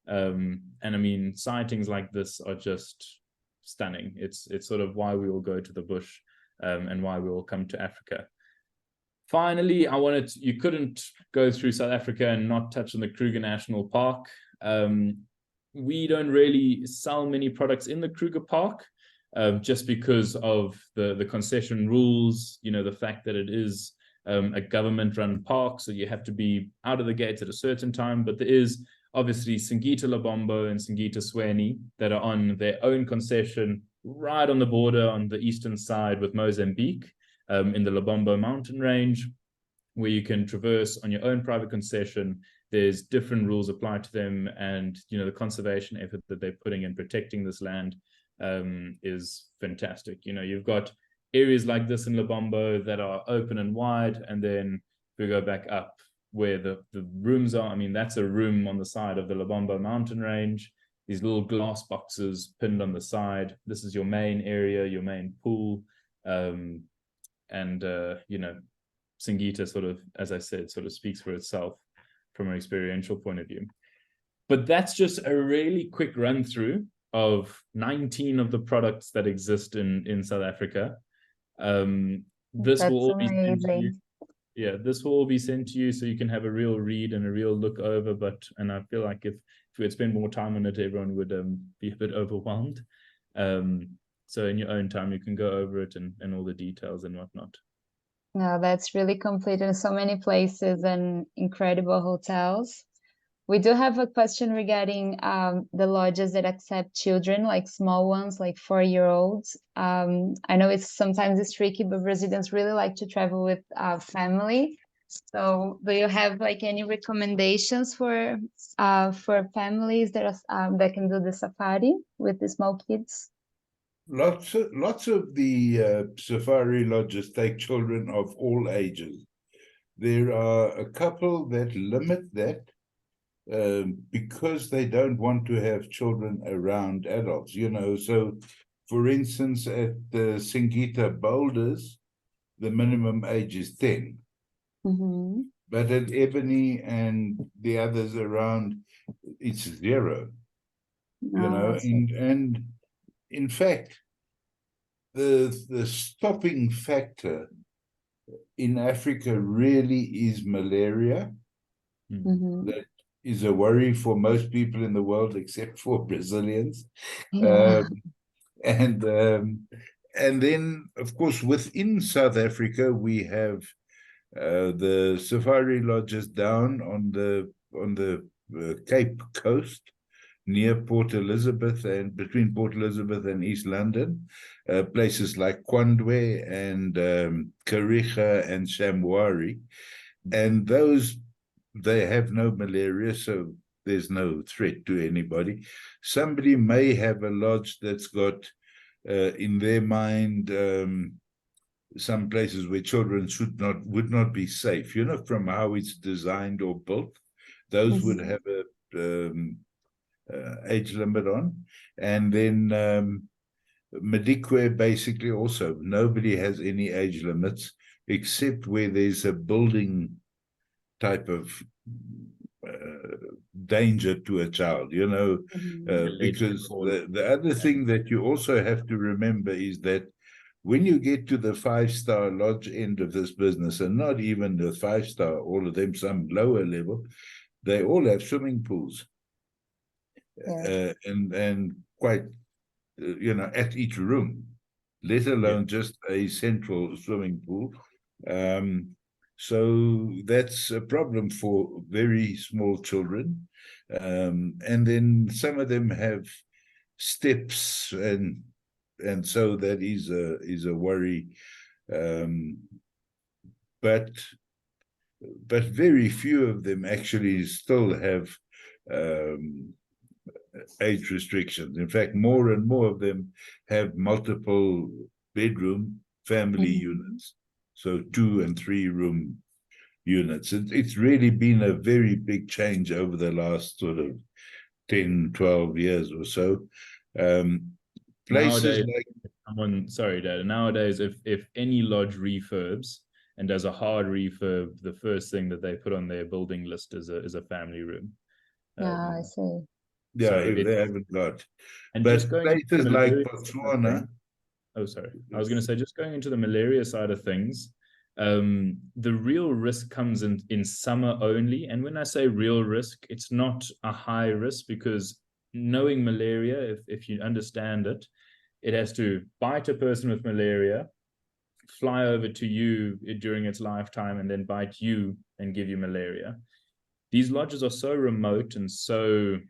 And I mean, sightings like this are just stunning. It's sort of why we all go to the bush, and why we all come to Africa. Finally, you couldn't go through South Africa and not touch on the Kruger National Park. We don't really sell many products in the Kruger Park, just because of the concession rules, you know, the fact that it is a government-run park, so you have to be out of the gates at a certain time. But there is obviously Singita Lobombo and Singita Sweni that are on their own concession right on the border on the eastern side with Mozambique, in the Lobombo mountain range, where you can traverse on your own private concession. There's different rules applied to them, and, you know, the conservation effort that they're putting in protecting this land is fantastic. You know, you've got areas like this in Lobombo that are open and wide, and then we go back up where the rooms are. I mean, that's a room on the side of the Lobombo mountain range, these little glass boxes pinned on the side. This is your main area, your main pool. You know, Singita sort of, as I said, sort of speaks for itself from an experiential point of view. But that's just a really quick run through of 19 of the products that exist in South Africa. This will all be sent to you. Yeah, this will all be sent to you so you can have a real read and a real look over. And I feel like if we had spent more time on it, everyone would be a bit overwhelmed. So in your own time, you can go over it and all the details and whatnot. No, that's really complete, and so many places and incredible hotels. We do have a question regarding the lodges that accept children, like small ones, like 4-year-olds. I know sometimes it's tricky, but Brazilians really like to travel with family. So do you have like any recommendations for families that can do the safari with the small kids? Lots of the safari lodges take children of all ages. There are a couple that limit that because they don't want to have children around adults, you know. So, for instance, at the Singita Boulders, the minimum age is 10. Mm-hmm. But at Ebony and the others around, it's 0. You know, and in fact, the stopping factor in Africa really is malaria. Mm-hmm. That is a worry for most people in the world, except for Brazilians. Yeah. And then, of course, within South Africa, we have the safari lodges down on the Cape Coast, near Port Elizabeth and between Port Elizabeth and East London, places like Kwandwe and Kariga and Shamwari. And those, they have no malaria, so there's no threat to anybody. Somebody may have a lodge that's got, in their mind, some places where children would not be safe, from how it's designed or built. Those would have a age limit on. And then Madikwe, basically also, nobody has any age limits except where there's a building type of danger to a child, because the other thing that you also have to remember is that when you get to the 5-star lodge end of this business, and not even the 5-star, all of them, some lower level, they all have swimming pools. And quite, at each room, let alone just a central swimming pool. So that's a problem for very small children. And then some of them have steps, and so that is a worry. But very few of them actually still have age restrictions. In fact, more and more of them have multiple bedroom family units, so 2 and 3 room units. It's really been a very big change over the last sort of 10, 12 years or so. Places nowadays, sorry, Dad. Nowadays, if any lodge refurbs and does a hard refurb, the first thing that they put on their building list is a family room. I see. Yeah, so if they haven't got. And but just going places like Botswana. Oh, sorry. I was going to say, just going into the malaria side of things, the real risk comes in summer only. And when I say real risk, it's not a high risk, because knowing malaria, if you understand it, it has to bite a person with malaria, fly over to you during its lifetime, and then bite you and give you malaria. These lodges are so remote and so,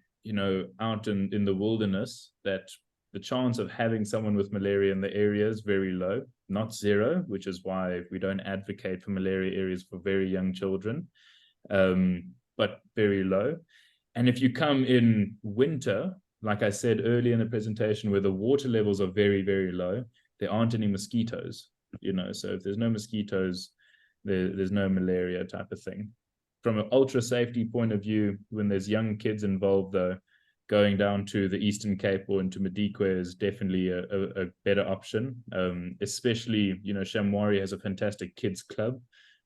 out in the wilderness, that the chance of having someone with malaria in the area is very low, not zero, which is why we don't advocate for malaria areas for very young children, but very low. And if you come in winter, like I said earlier in the presentation, where the water levels are very, very low, there aren't any mosquitoes, so if there's no mosquitoes, there's no malaria type of thing. From an ultra safety point of view, when there's young kids involved, though, going down to the Eastern Cape or into Madikwe is definitely a better option. Especially, Shamwari has a fantastic kids club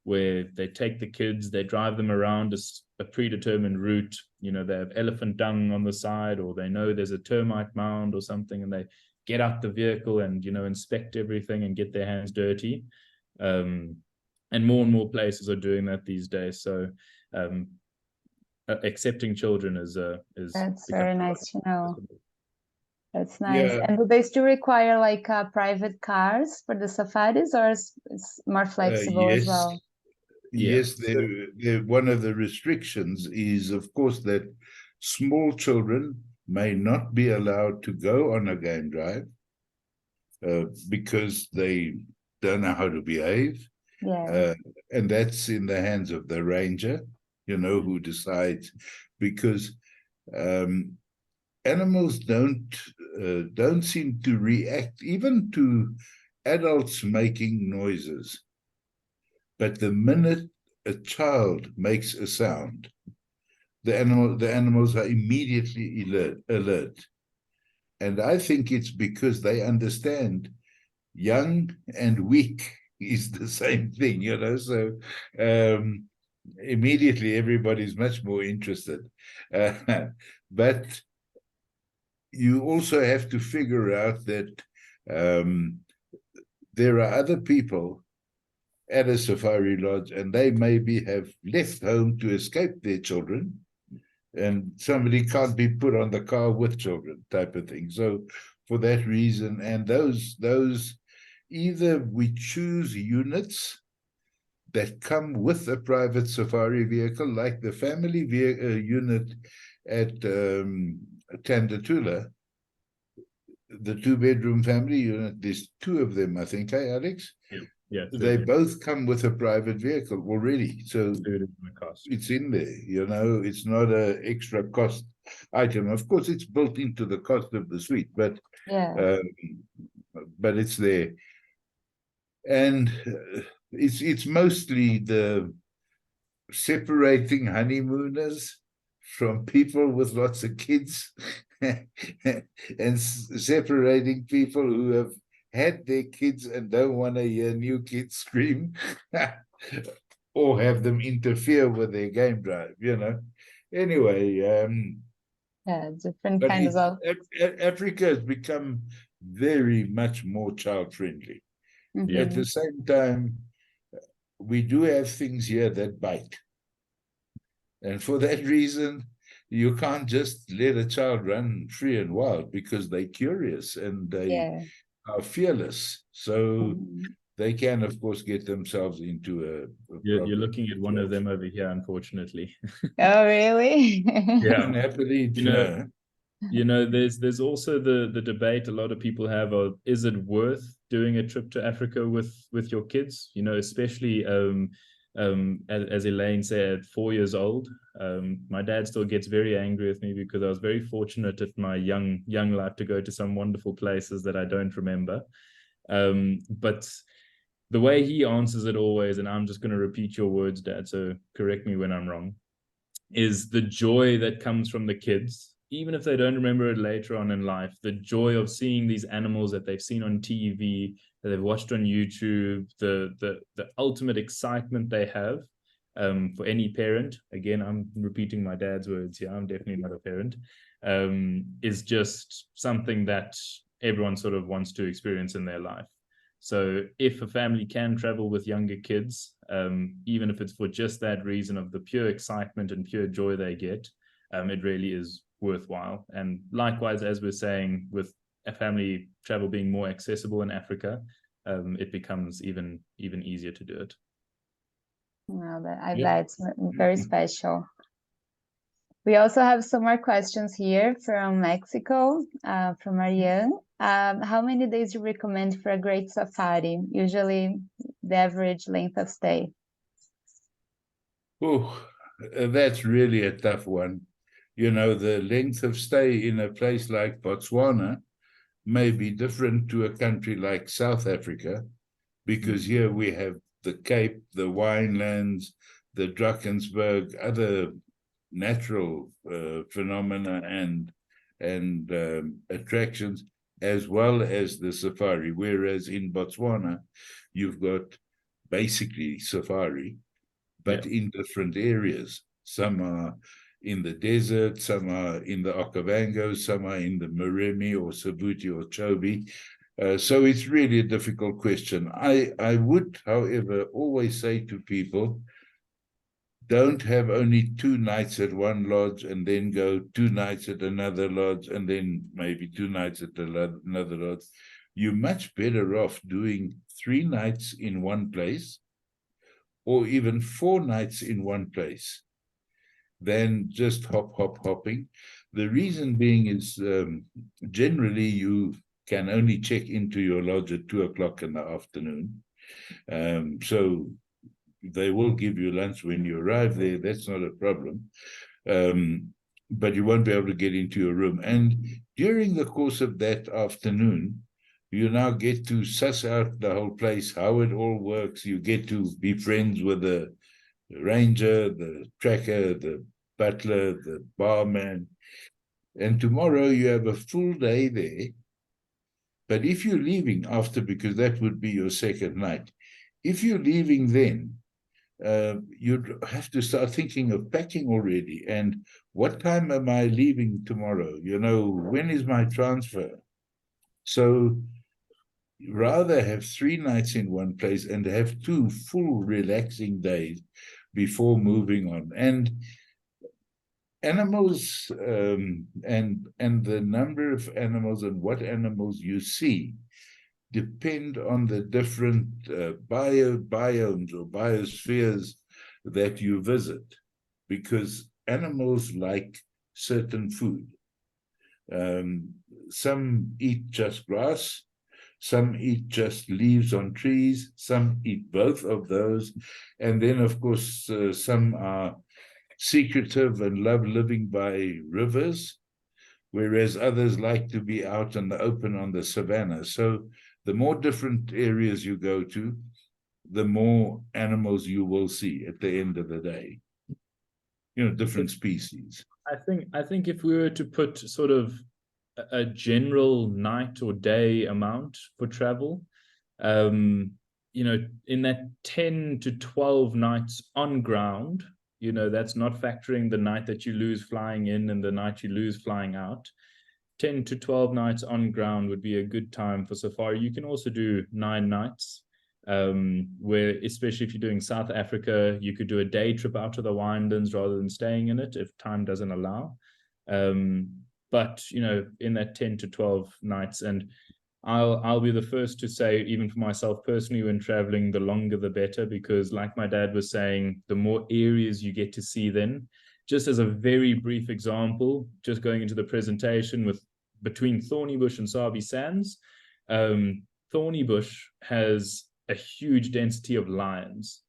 where they take the kids, they drive them around a predetermined route. They have elephant dung on the side, or they know there's a termite mound or something, and they get out the vehicle and, inspect everything and get their hands dirty. And more places are doing that these days. So accepting children is that's very nice to know. That's nice. Yeah. And do they still require like private cars for the safaris, or it's more flexible as well? Yes, one of the restrictions is, of course, that small children may not be allowed to go on a game drive because they don't know how to behave. Yeah. And that's in the hands of the ranger, who decides, because animals don't seem to react even to adults making noises. But the minute a child makes a sound, the animals are immediately alert. And I think it's because they understand young and weak is the same thing, so immediately everybody's much more interested. But you also have to figure out that there are other people at a safari lodge, and they maybe have left home to escape their children, and somebody can't be put on the car with children type of thing. So for that reason, and those either we choose units that come with a private safari vehicle, like the family unit at Tandatula, the 2-bedroom family unit. There's 2 of them, I think, Alex? Yeah. They both come with a private vehicle already, so it's in there. It's not an extra cost item. Of course, it's built into the cost of the suite, but it's there. And it's mostly the separating honeymooners from people with lots of kids and separating people who have had their kids and don't want to hear new kids scream or have them interfere with their game drive, you know. Anyway, Yeah, different but kinds of. Africa has become very much more child friendly. At the Mhm. same time, we do have things here that bite. And for that reason, you can't just let a child run free and wild because they're curious and they Yeah. are fearless. So Mhm. they can, of course, get themselves into a You're problem looking at one of them situation. over here, unfortunately. Oh, really? Yeah. Unhappily, You know, there's also the debate a lot of people have of, is it worth doing a trip to Africa with your kids? You know, especially as Elaine said, at 4 years old. My dad still gets very angry with me because I was very fortunate at my young life to go to some wonderful places that I don't remember. But the way he answers it always, and I'm just going to repeat your words, Dad, so correct me when I'm wrong, is the joy that comes from the kids, even if they don't remember it later on in life, the joy of seeing these animals that they've seen on TV, that they've watched on YouTube, the ultimate excitement they have. For any parent, again, I'm repeating my dad's words here, I'm definitely not a parent, is just something that everyone sort of wants to experience in their life. So if a family can travel with younger kids, even if it's for just that reason of the pure excitement and pure joy they get, it really is worthwhile. And likewise, as we're saying, with a family travel being more accessible in Africa, it becomes even easier to do it. Well, I Yeah. bet it's very special. We also have some more questions here from Mexico, from Marianne. How many days do you recommend for a great safari? Usually the average length of stay. Oh, that's really a tough one. You know, the length of stay in a place like Botswana may be different to a country like South Africa, because here we have the Cape, the winelands, the Drakensberg, other natural phenomena and attractions, as well as the safari. Whereas in Botswana, you've got basically safari, but in different areas. Some are in the desert, some are in the Okavango, some are in the Moremi or Savuti or Chobe. So it's really a difficult question. I would, however, always say to people, don't have only 2 nights at one lodge and then go 2 nights at another lodge and then maybe 2 nights at another lodge. You're much better off doing 3 nights in one place or even 4 nights in one place than just hopping. The reason being is generally you can only check into your lodge at 2:00 in the afternoon. So they will give you lunch when you arrive there. That's not a problem. But you won't be able to get into your room. And during the course of that afternoon, you now get to suss out the whole place, how it all works. You get to be friends with the ranger, the tracker, the butler, the barman. And tomorrow you have a full day there. But if you're leaving after, because that would be your second night, if you're leaving then, you'd have to start thinking of packing already. And what time am I leaving tomorrow? You know, when is my transfer? So rather have 3 nights in one place and have 2 full relaxing days before moving on. And animals and the number of animals and what animals you see depend on the different biomes or biospheres that you visit, because animals like certain food. Some eat just grass, some eat just leaves on trees, some eat both of those, and then, of course, some are secretive and love living by rivers, whereas others like to be out in the open on the savannah. So the more different areas you go to, the more animals you will see at the end of the day. Different species. I think if we were to put sort of a general night or day amount for travel, in that 10 to 12 nights on ground, that's not factoring the night that you lose flying in and the night you lose flying out. 10 to 12 nights on ground would be a good time for safari. You can also do 9 nights, where, especially if you're doing South Africa, you could do a day trip out to the winelands rather than staying in it if time doesn't allow. But in that 10 to 12 nights, and I'll be the first to say, even for myself personally, when traveling, the longer the better, because like my dad was saying, the more areas you get to see then. Just as a very brief example, just going into the presentation between Thornybush and Sabi Sands, Thornybush has a huge density of lions,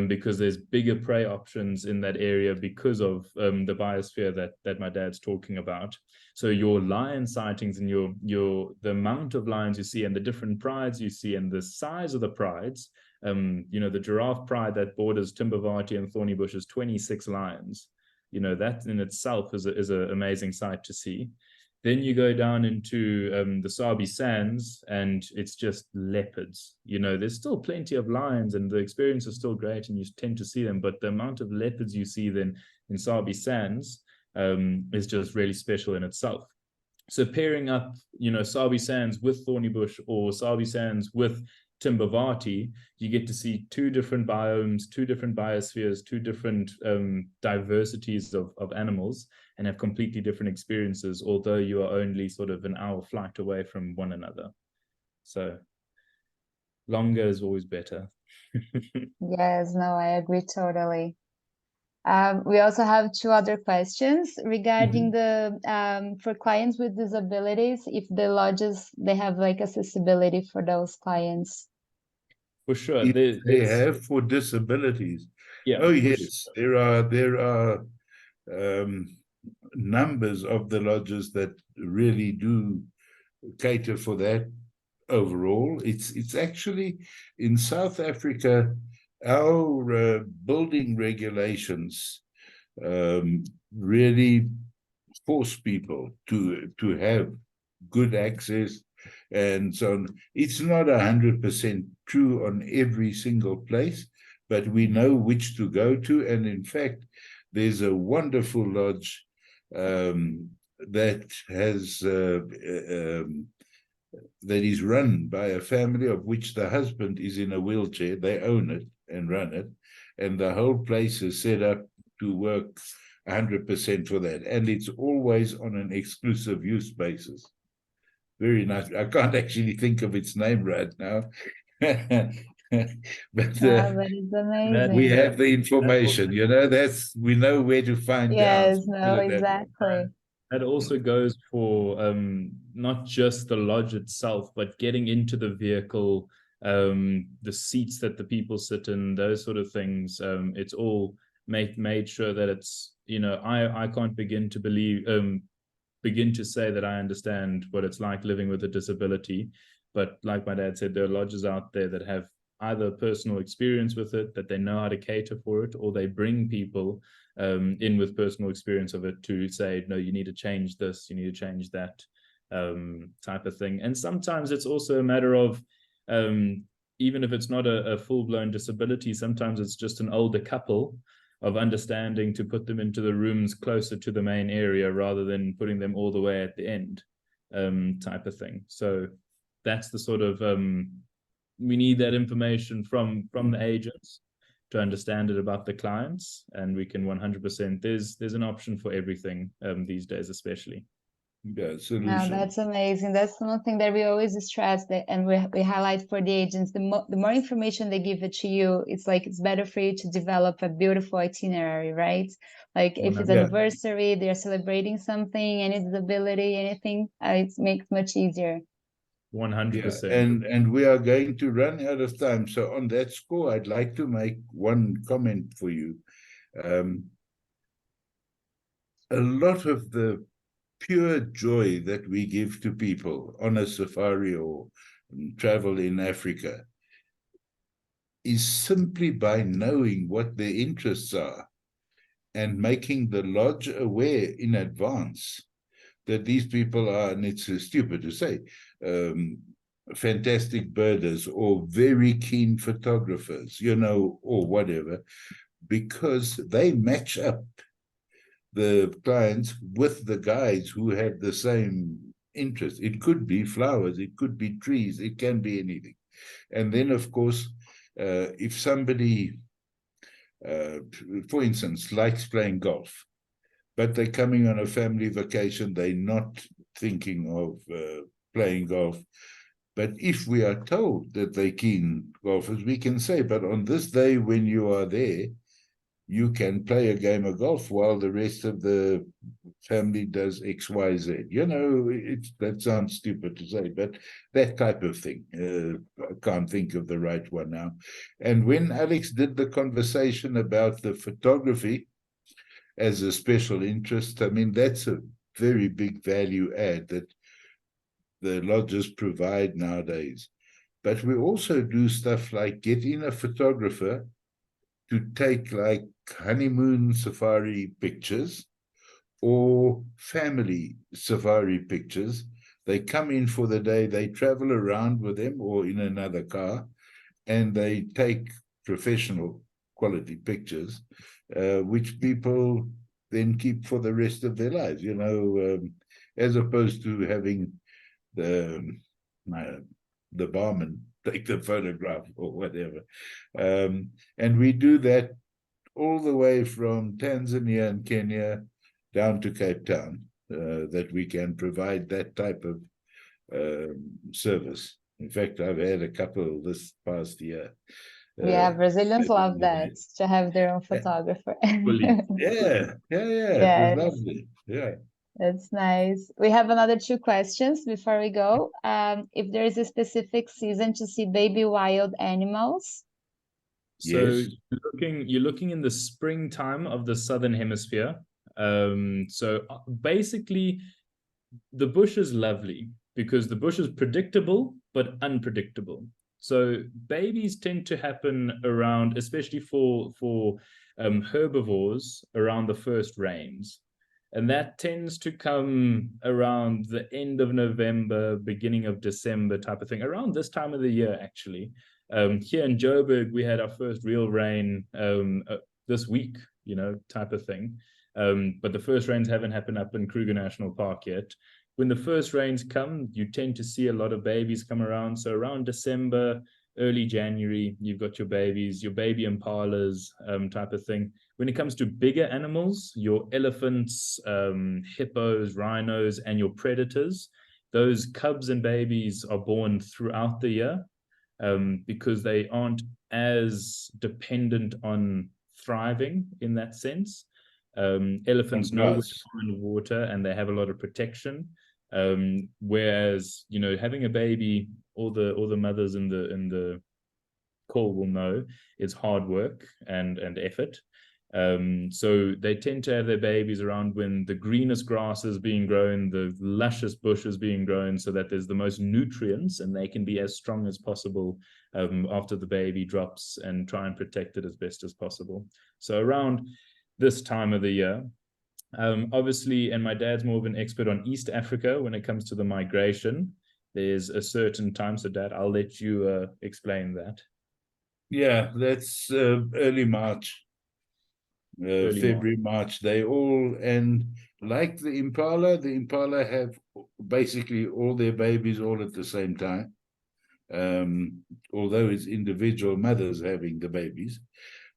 because there's bigger prey options in that area because of the biosphere that my dad's talking about. So your lion sightings and the amount of lions you see and the different prides you see and the size of the prides, the giraffe pride that borders Timbavati and Thornybush is 26 lions. That in itself is an amazing sight to see. Then you go down into the Sabi Sands, and it's just leopards. There's still plenty of lions, and the experience is still great, and you tend to see them. But the amount of leopards you see then in Sabi Sands is just really special in itself. So pairing up, Sabi Sands with Thornybush or Sabi Sands with Timbavati, you get to see 2 different biomes, 2 different biospheres, 2 different diversities of animals, and have completely different experiences, although you are only sort of an hour flight away from one another. So longer is always better. Yes, no, I agree totally. We also have 2 other questions regarding for clients with disabilities, if the lodges, they have like accessibility for those clients. For sure. They have for disabilities. Yeah. Oh, yes. Sure. There are numbers of the lodges that really do cater for that overall. It's actually in South Africa, our building regulations really force people to have good access and so on. It's not 100% true on every single place, but we know which to go to. And in fact, there's a wonderful lodge that has that is run by a family of which the husband is in a wheelchair. They own it and run it, and the whole place is set up to work 100% for that. And it's always on an exclusive use basis. Very nice. I can't actually think of its name right now. But that is amazing. we have the information, we know where to find yes, the no, exactly. That also goes for not just the lodge itself, but getting into the vehicle, the seats that the people sit in, those sort of things. It's all made sure that it's, I can't begin to say that I understand what it's like living with a disability. But like my dad said, there are lodges out there that have either personal experience with it, that they know how to cater for it, or they bring people in with personal experience of it to say, no, you need to change this, you need to change that, type of thing. And sometimes it's also a matter of, even if it's not a full-blown disability, sometimes it's just an older couple of understanding to put them into the rooms closer to the main area rather than putting them all the way at the end, type of thing. So that's the sort of, we need that information from the agents to understand it about the clients, and we can 100%, there's an option for everything these days, especially. Yeah, solution. No, that's amazing. That's one thing that we always stress that, and we highlight for the agents. The more information they give it to you, it's like it's better for you to develop a beautiful itinerary, right? Like if it's anniversary, they're celebrating something, any disability, anything, it makes much easier. 100%. Yeah, and we are going to run out of time. So on that score, I'd like to make one comment for you. A lot of the pure joy that we give to people on a safari or travel in Africa is simply by knowing what their interests are and making the lodge aware in advance that these people are, and it's stupid to say, fantastic birders or very keen photographers, or whatever, because they match up the clients with the guides who have the same interest. It could be flowers, it could be trees, it can be anything. And then, of course, if somebody, for instance, likes playing golf, but they're coming on a family vacation, they're not thinking of playing golf. But if we are told that they're keen golfers, we can say, but on this day when you are there, you can play a game of golf while the rest of the family does X, Y, Z. That sounds stupid to say, but that type of thing. I can't think of the right one now. And when Alex did the conversation about the photography as a special interest, I mean, that's a very big value add that the lodges provide nowadays. But we also do stuff like get in a photographer to take like honeymoon safari pictures or family safari pictures. They come in for the day, they travel around with them or in another car, and they take professional quality pictures, which people then keep for the rest of their lives, as opposed to having the barman take the photograph or whatever. And we do that all the way from Tanzania and Kenya down to Cape Town, that we can provide that type of service. In fact, I've had a couple this past year. Yeah, Brazilians love that, to have their own photographer. Yeah. It was lovely. Yeah. That's nice. We have another 2 questions before we go. If there is a specific season to see baby wild animals? So Yes. you're looking in the springtime of the southern hemisphere. So basically, the bush is lovely because the bush is predictable but unpredictable. So babies tend to happen around, especially for herbivores, around the first rains. And that tends to come around the end of November, beginning of December type of thing, around this time of the year, actually. Here in Joburg, we had our first real rain this week, type of thing. But the first rains haven't happened up in Kruger National Park yet. When the first rains come, you tend to see a lot of babies come around. So around December, early January, you've got your babies, your baby impalas, type of thing. When it comes to bigger animals, your elephants, hippos, rhinos, and your predators, those cubs and babies are born throughout the year, because they aren't as dependent on thriving in that sense. Elephants know when they're in water and they have a lot of protection. Whereas, having a baby, all the mothers in the call will know it's hard work and effort. So they tend to have their babies around when the greenest grass is being grown, the luscious bush is being grown, so that there's the most nutrients and they can be as strong as possible after the baby drops, and try and protect it as best as possible. So around this time of the year, obviously, and my dad's more of an expert on East Africa when it comes to the migration, there's a certain time. So Dad, I'll let you explain that. Yeah, that's early March. February, March, they all, and like the impala have basically all their babies all at the same time, although it's individual mothers having the babies.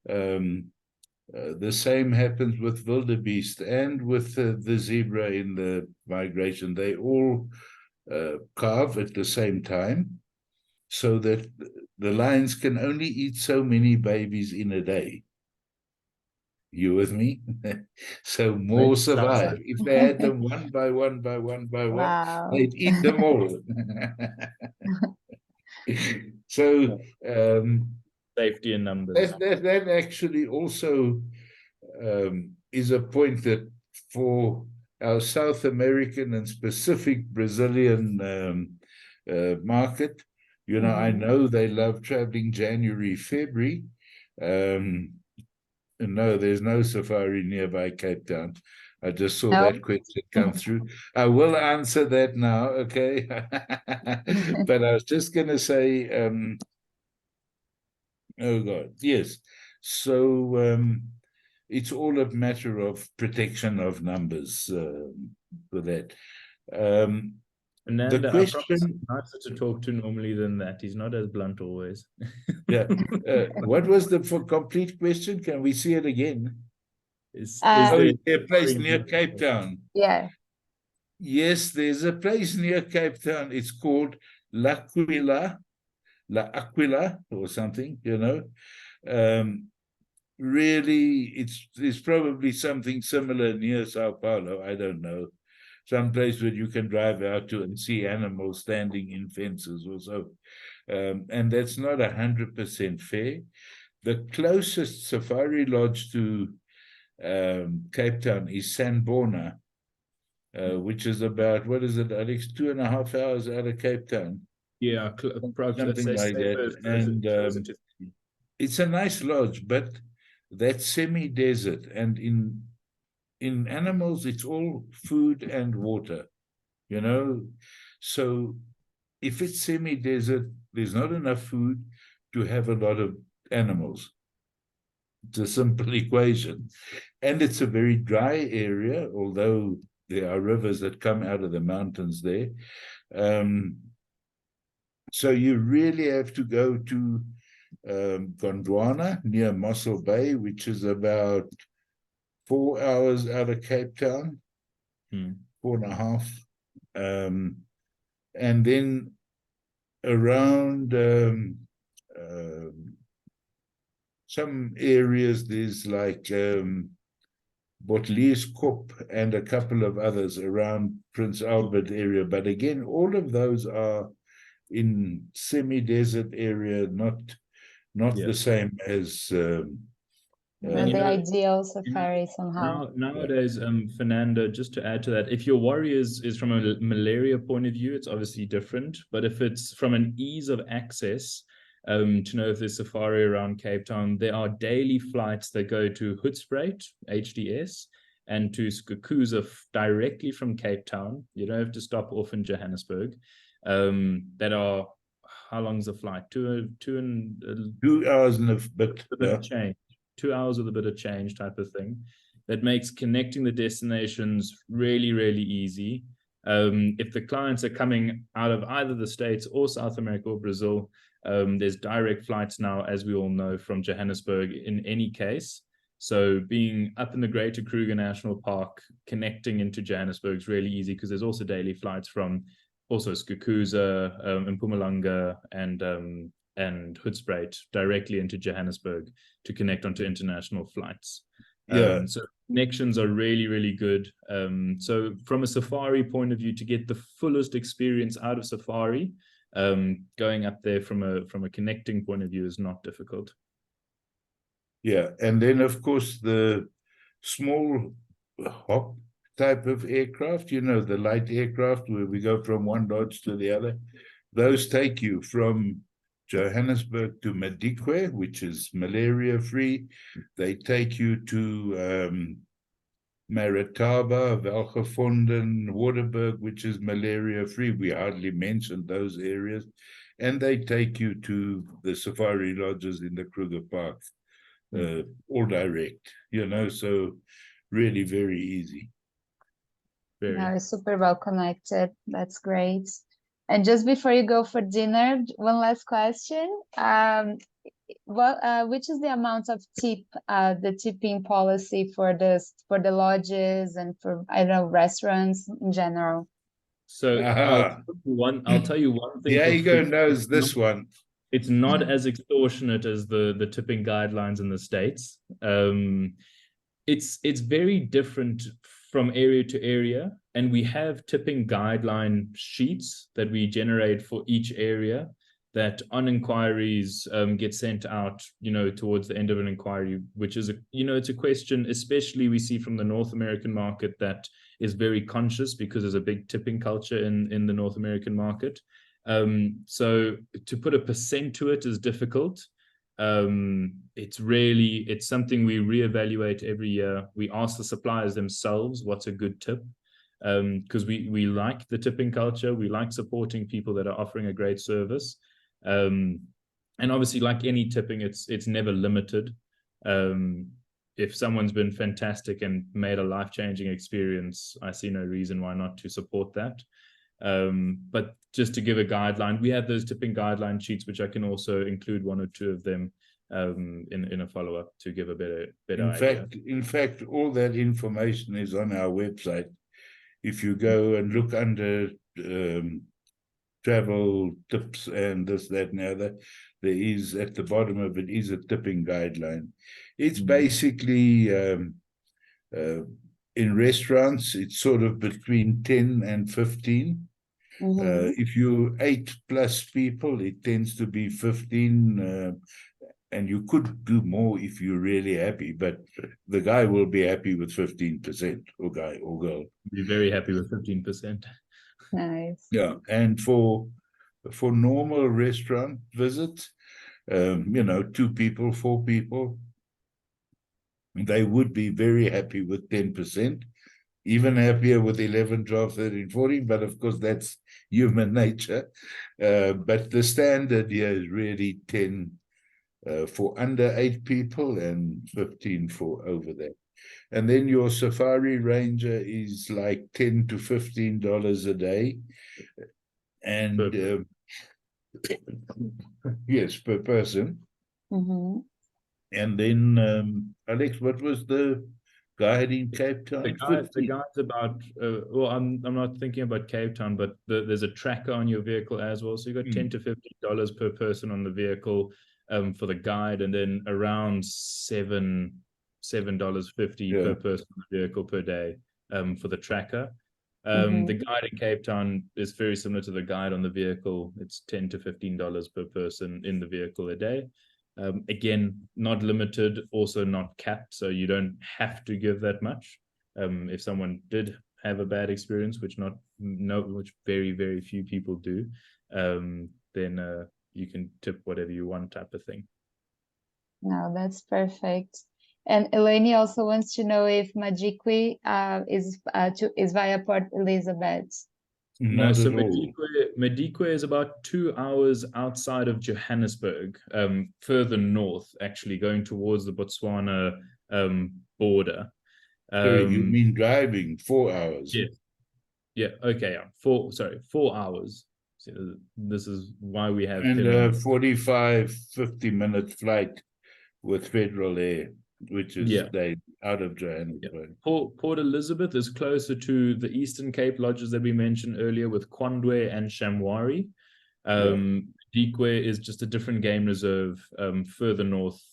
The same happens with wildebeest and with the zebra in the migration. They all calve at the same time, so that the lions can only eat so many babies in a day. You with me? So more survive. If they had them one by one, Wow. they'd eat them all. So safety in numbers. That actually also is a point that for our South American and specific Brazilian market, You know, I Mhm. know they love traveling January, February. No, there's no safari nearby Cape Town. I just saw No. that question come through. I will answer that now, okay? But I was just going to say, oh God, yes. So it's all a matter of protection of numbers for that. The Fernanda, I promise question, he's nicer to talk to normally than that. He's not as blunt always. yeah. What was the for complete question? Can we see it again? Is Uh, Oh, there is there a place safari near Cape Town? yeah. Yes, there's a place near Cape Town. It's called L'Aquila, La Aquila or something, you know. Really, it's probably something similar near Sao Paulo. I don't know. Some place where you can drive out to and see animals standing in fences or so. And that's not 100% fair. The closest safari lodge to Cape Town is Sanborna, which is about, what is it, Alex, 2.5 hours out of Cape Town, Yeah, let's something say like that. And closer to it's a nice lodge, but that's semi-desert. And in animals, it's all food and water, you know. So if it's semi-desert, there's not enough food to have a lot of animals. It's a simple equation. And it's a very dry area, although there are rivers that come out of the mountains there. So you really have to go to Gondwana near Mossel Bay, which is about 4 hours out of Cape Town, 4.5. And then around some areas, there's like Botlierskop and a couple of others around Prince Albert area. But again, all of those are in semi-desert area, not the same as The ideal safari somehow. Nowadays, Fernanda, just to add to that, if your worry is from a malaria point of view, it's obviously different. But if it's from an ease of access, to know if there's safari around Cape Town, there are daily flights that go to Hoedspruit, HDS, and to Skukuza directly from Cape Town. You don't have to stop off in Johannesburg. That are, how long's the flight? 2 hours and a bit. A bit of change. 2 hours with a bit of change type of thing. That makes connecting the destinations really, really easy. If the clients are coming out of either the States or South America or Brazil, there's direct flights now, as we all know, from Johannesburg in any case. So being up in the Greater Kruger National Park, connecting into Johannesburg is really easy because there's also daily flights from also Skukuza, Mpumalanga, and Hoedspruit directly into Johannesburg to connect onto international flights. So connections are really, really good. So from a safari point of view, to get the fullest experience out of safari, going up there from a connecting point of view is not difficult. Yeah, and then of course the small hop type of aircraft, you know, the light aircraft where we go from one lodge to the other, those take you from Johannesburg to Madikwe, which is malaria-free. They take you to Maritaba, Velgevonden, Waterberg, which is malaria-free. We hardly mentioned those areas. And they take you to the safari lodges in the Kruger Park, all direct, you know, so really very easy. Yeah, it's super well connected. That's great. And just before you go for dinner, one last question. Which is the amount of the tipping policy for the lodges and for, I don't know, restaurants in general? So I'll tell you one thing. Diego knows this one. It's not as extortionate as the tipping guidelines in the States. It's very different from area to area, and we have tipping guideline sheets that we generate for each area that on inquiries get sent out, you know, towards the end of an inquiry, which is it's a question, especially we see from the North American market, that is very conscious because there's a big tipping culture in the North American market. So to put a percent to it is difficult. It's something we reevaluate every year. We ask the suppliers themselves what's a good tip, because we like the tipping culture. We like supporting people that are offering a great service. And obviously, like any tipping, it's never limited. If someone's been fantastic and made a life-changing experience, I see no reason why not to support that. But just to give a guideline, we have those tipping guideline sheets, which I can also include one or two of them in a follow-up to give a better idea. In fact, all that information is on our website. If you go and look under travel tips and this, that, and the other, there is at the bottom of it is a tipping guideline. It's basically in restaurants, it's sort of between 10 and 15. If you 8+ people, it tends to be 15, and you could do more if you're really happy, but the guy will be happy with 15%, or guy or girl. Be very happy with 15%. Nice. Yeah, and for normal restaurant visits, 2 people, 4 people, they would be very happy with 10%, even happier with 11, 12, 13, 14, but of course that's human nature. But the standard here is really 10 for under 8 people and 15 for over that. And then your safari ranger is like $10 to $15 a day. And yes, per person. And then, Alex, what was the guide in Cape Town? The guide's about, well, I'm not thinking about Cape Town, but there's a tracker on your vehicle as well. So you got $10 to $15 per person on the vehicle for the guide, and then around $7.50 per person on the vehicle per day for the tracker. The guide in Cape Town is very similar to the guide on the vehicle. It's $10 to $15 per person in the vehicle a day. Again, not limited, also not capped, so you don't have to give that much. If someone did have a bad experience, which very, very few people do, then you can tip whatever you want, type of thing. No, that's perfect. And Elaine also wants to know if Madikwe is via Port Elizabeth. No, so Madikwe is about 2 hours outside of Johannesburg, further north, actually, going towards the Botswana border. So you mean driving 4 hours? Yes. Yeah, okay, 4 hours. So this is why we have... And a 45-50-minute flight with Federal Air, which is out of Johannesburg. Port Elizabeth is closer to the Eastern Cape lodges that we mentioned earlier with Kwandwe and Shamwari. Madikwe is just a different game reserve further north.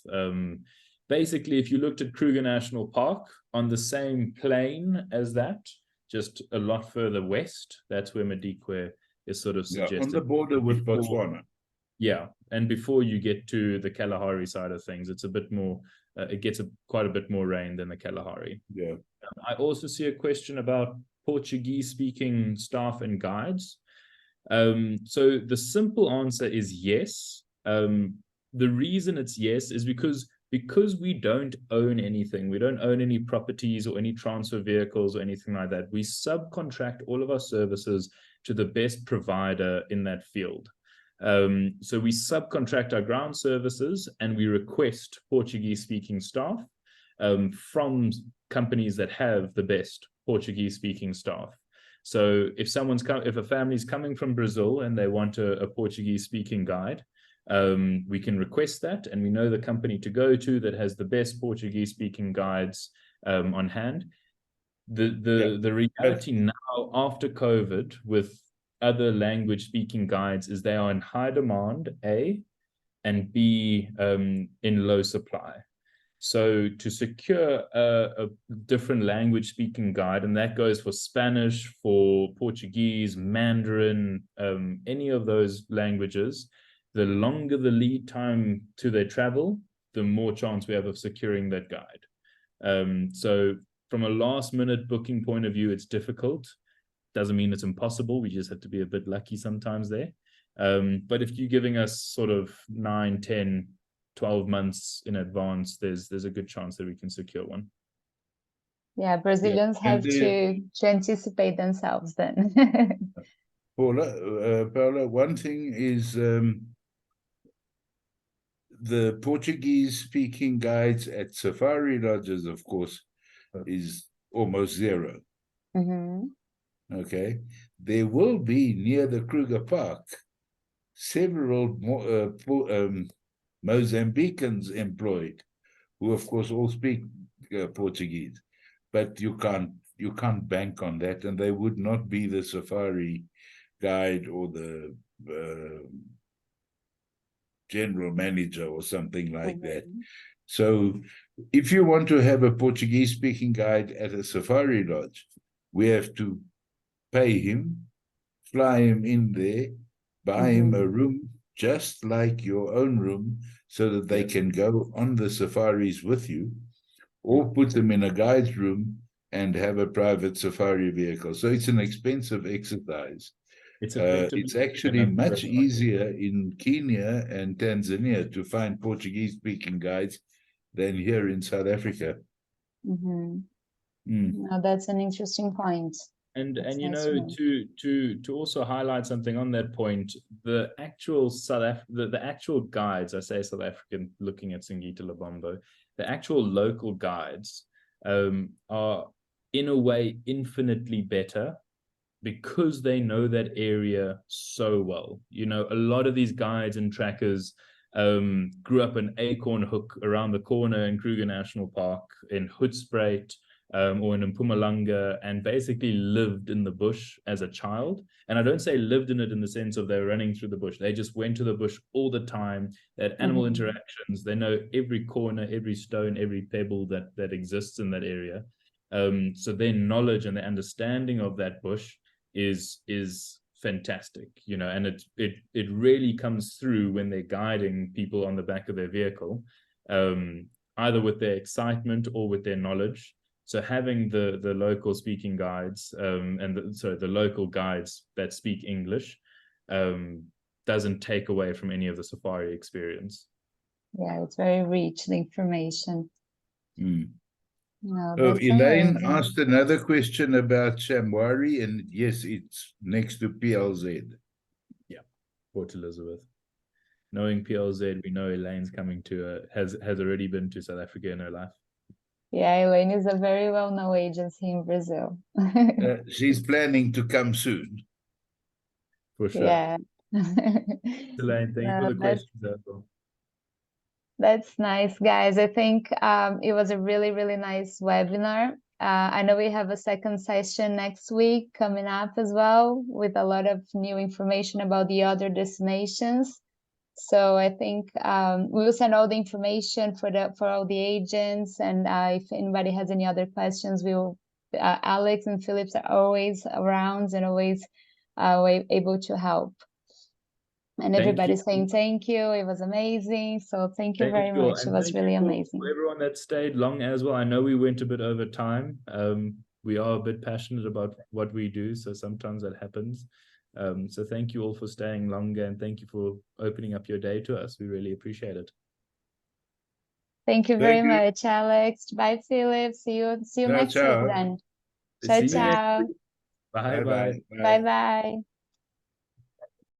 Basically, if you looked at Kruger National Park on the same plane as that, just a lot further west, that's where Madikwe is sort of suggested. On the border with Botswana. Yeah, and before you get to the Kalahari side of things, it's a bit more, it gets quite a bit more rain than the Kalahari. Yeah. I also see a question about Portuguese-speaking staff and guides. So the simple answer is yes. The reason it's yes is because we don't own anything. We don't own any properties or any transfer vehicles or anything like that. We subcontract all of our services to the best provider in that field. So we subcontract our ground services and we request Portuguese-speaking staff from companies that have the best Portuguese-speaking staff. So if a family's coming from Brazil and they want a Portuguese-speaking guide, we can request that, and we know the company to go to that has the best Portuguese-speaking guides on hand. The reality now after COVID with other language-speaking guides is they are in high demand, A, and B, in low supply. So to secure a different language-speaking guide, and that goes for Spanish, for Portuguese, Mandarin, any of those languages, the longer the lead time to their travel, the more chance we have of securing that guide. So from a last-minute booking point of view, it's difficult. Doesn't mean it's impossible. We just have to be a bit lucky sometimes there. But if you're giving us sort of 9, 10, 12 months in advance, there's a good chance that we can secure one. Yeah, Brazilians have to anticipate themselves then. Paula, one thing is the Portuguese-speaking guides at safari lodges, of course, is almost zero. Okay, there will be near the Kruger Park several Mozambicans employed, who of course all speak Portuguese, but you can't bank on that, and they would not be the safari guide or the general manager or something like that. So if you want to have a Portuguese speaking guide at a safari lodge, we have to pay him, fly him in there, buy him a room just like your own room, so that they can go on the safaris with you, or put them in a guide's room and have a private safari vehicle. So it's an expensive exercise. It's actually much easier in Kenya and Tanzania to find Portuguese-speaking guides than here in South Africa. Now that's an interesting point. And you know, to also highlight something on that point, the actual the actual guides, I say South African, looking at Singita Lubombo, the actual local guides are in a way infinitely better, because they know that area so well. You know, a lot of these guides and trackers grew up in Acorn Hook around the corner in Kruger National Park, in Hoedspruit, or in Mpumalanga, and basically lived in the bush as a child. And I don't say lived in it in the sense of they're running through the bush. They just went to the bush all the time. They had animal interactions. They know every corner, every stone, every pebble that exists in that area. So their knowledge and their understanding of that bush is fantastic, you know, and it really comes through when they're guiding people on the back of their vehicle, either with their excitement or with their knowledge. So having the local speaking guides and the local guides that speak English doesn't take away from any of the safari experience. Yeah, it's very rich, the information. No, Elaine asked another question about Shamwari, and yes, it's next to PLZ. Yeah, Port Elizabeth. Knowing PLZ, we know Elaine's coming to has already been to South Africa in her life. Yeah, Elaine is a very well-known agency in Brazil. She's planning to come soon. For sure. Yeah. Elaine, thank you for the questions as well. That's nice, guys. I think it was a really, really nice webinar. I know we have a second session next week coming up as well, with a lot of new information about the other destinations. So I think we will send all the information for all the agents, and if anybody has any other questions, Alex and Phillips are always around and always able to help. And everybody's saying thank you. It was amazing. So thank you very much. It was really amazing. For everyone that stayed long as well. I know we went a bit over time. We are a bit passionate about what we do, so sometimes that happens. So thank you all for staying longer, and thank you for opening up your day to us. We really appreciate it. Thank you very much, Alex. Bye, Philip. See you next week then. Ciao, ciao. Bye. Bye.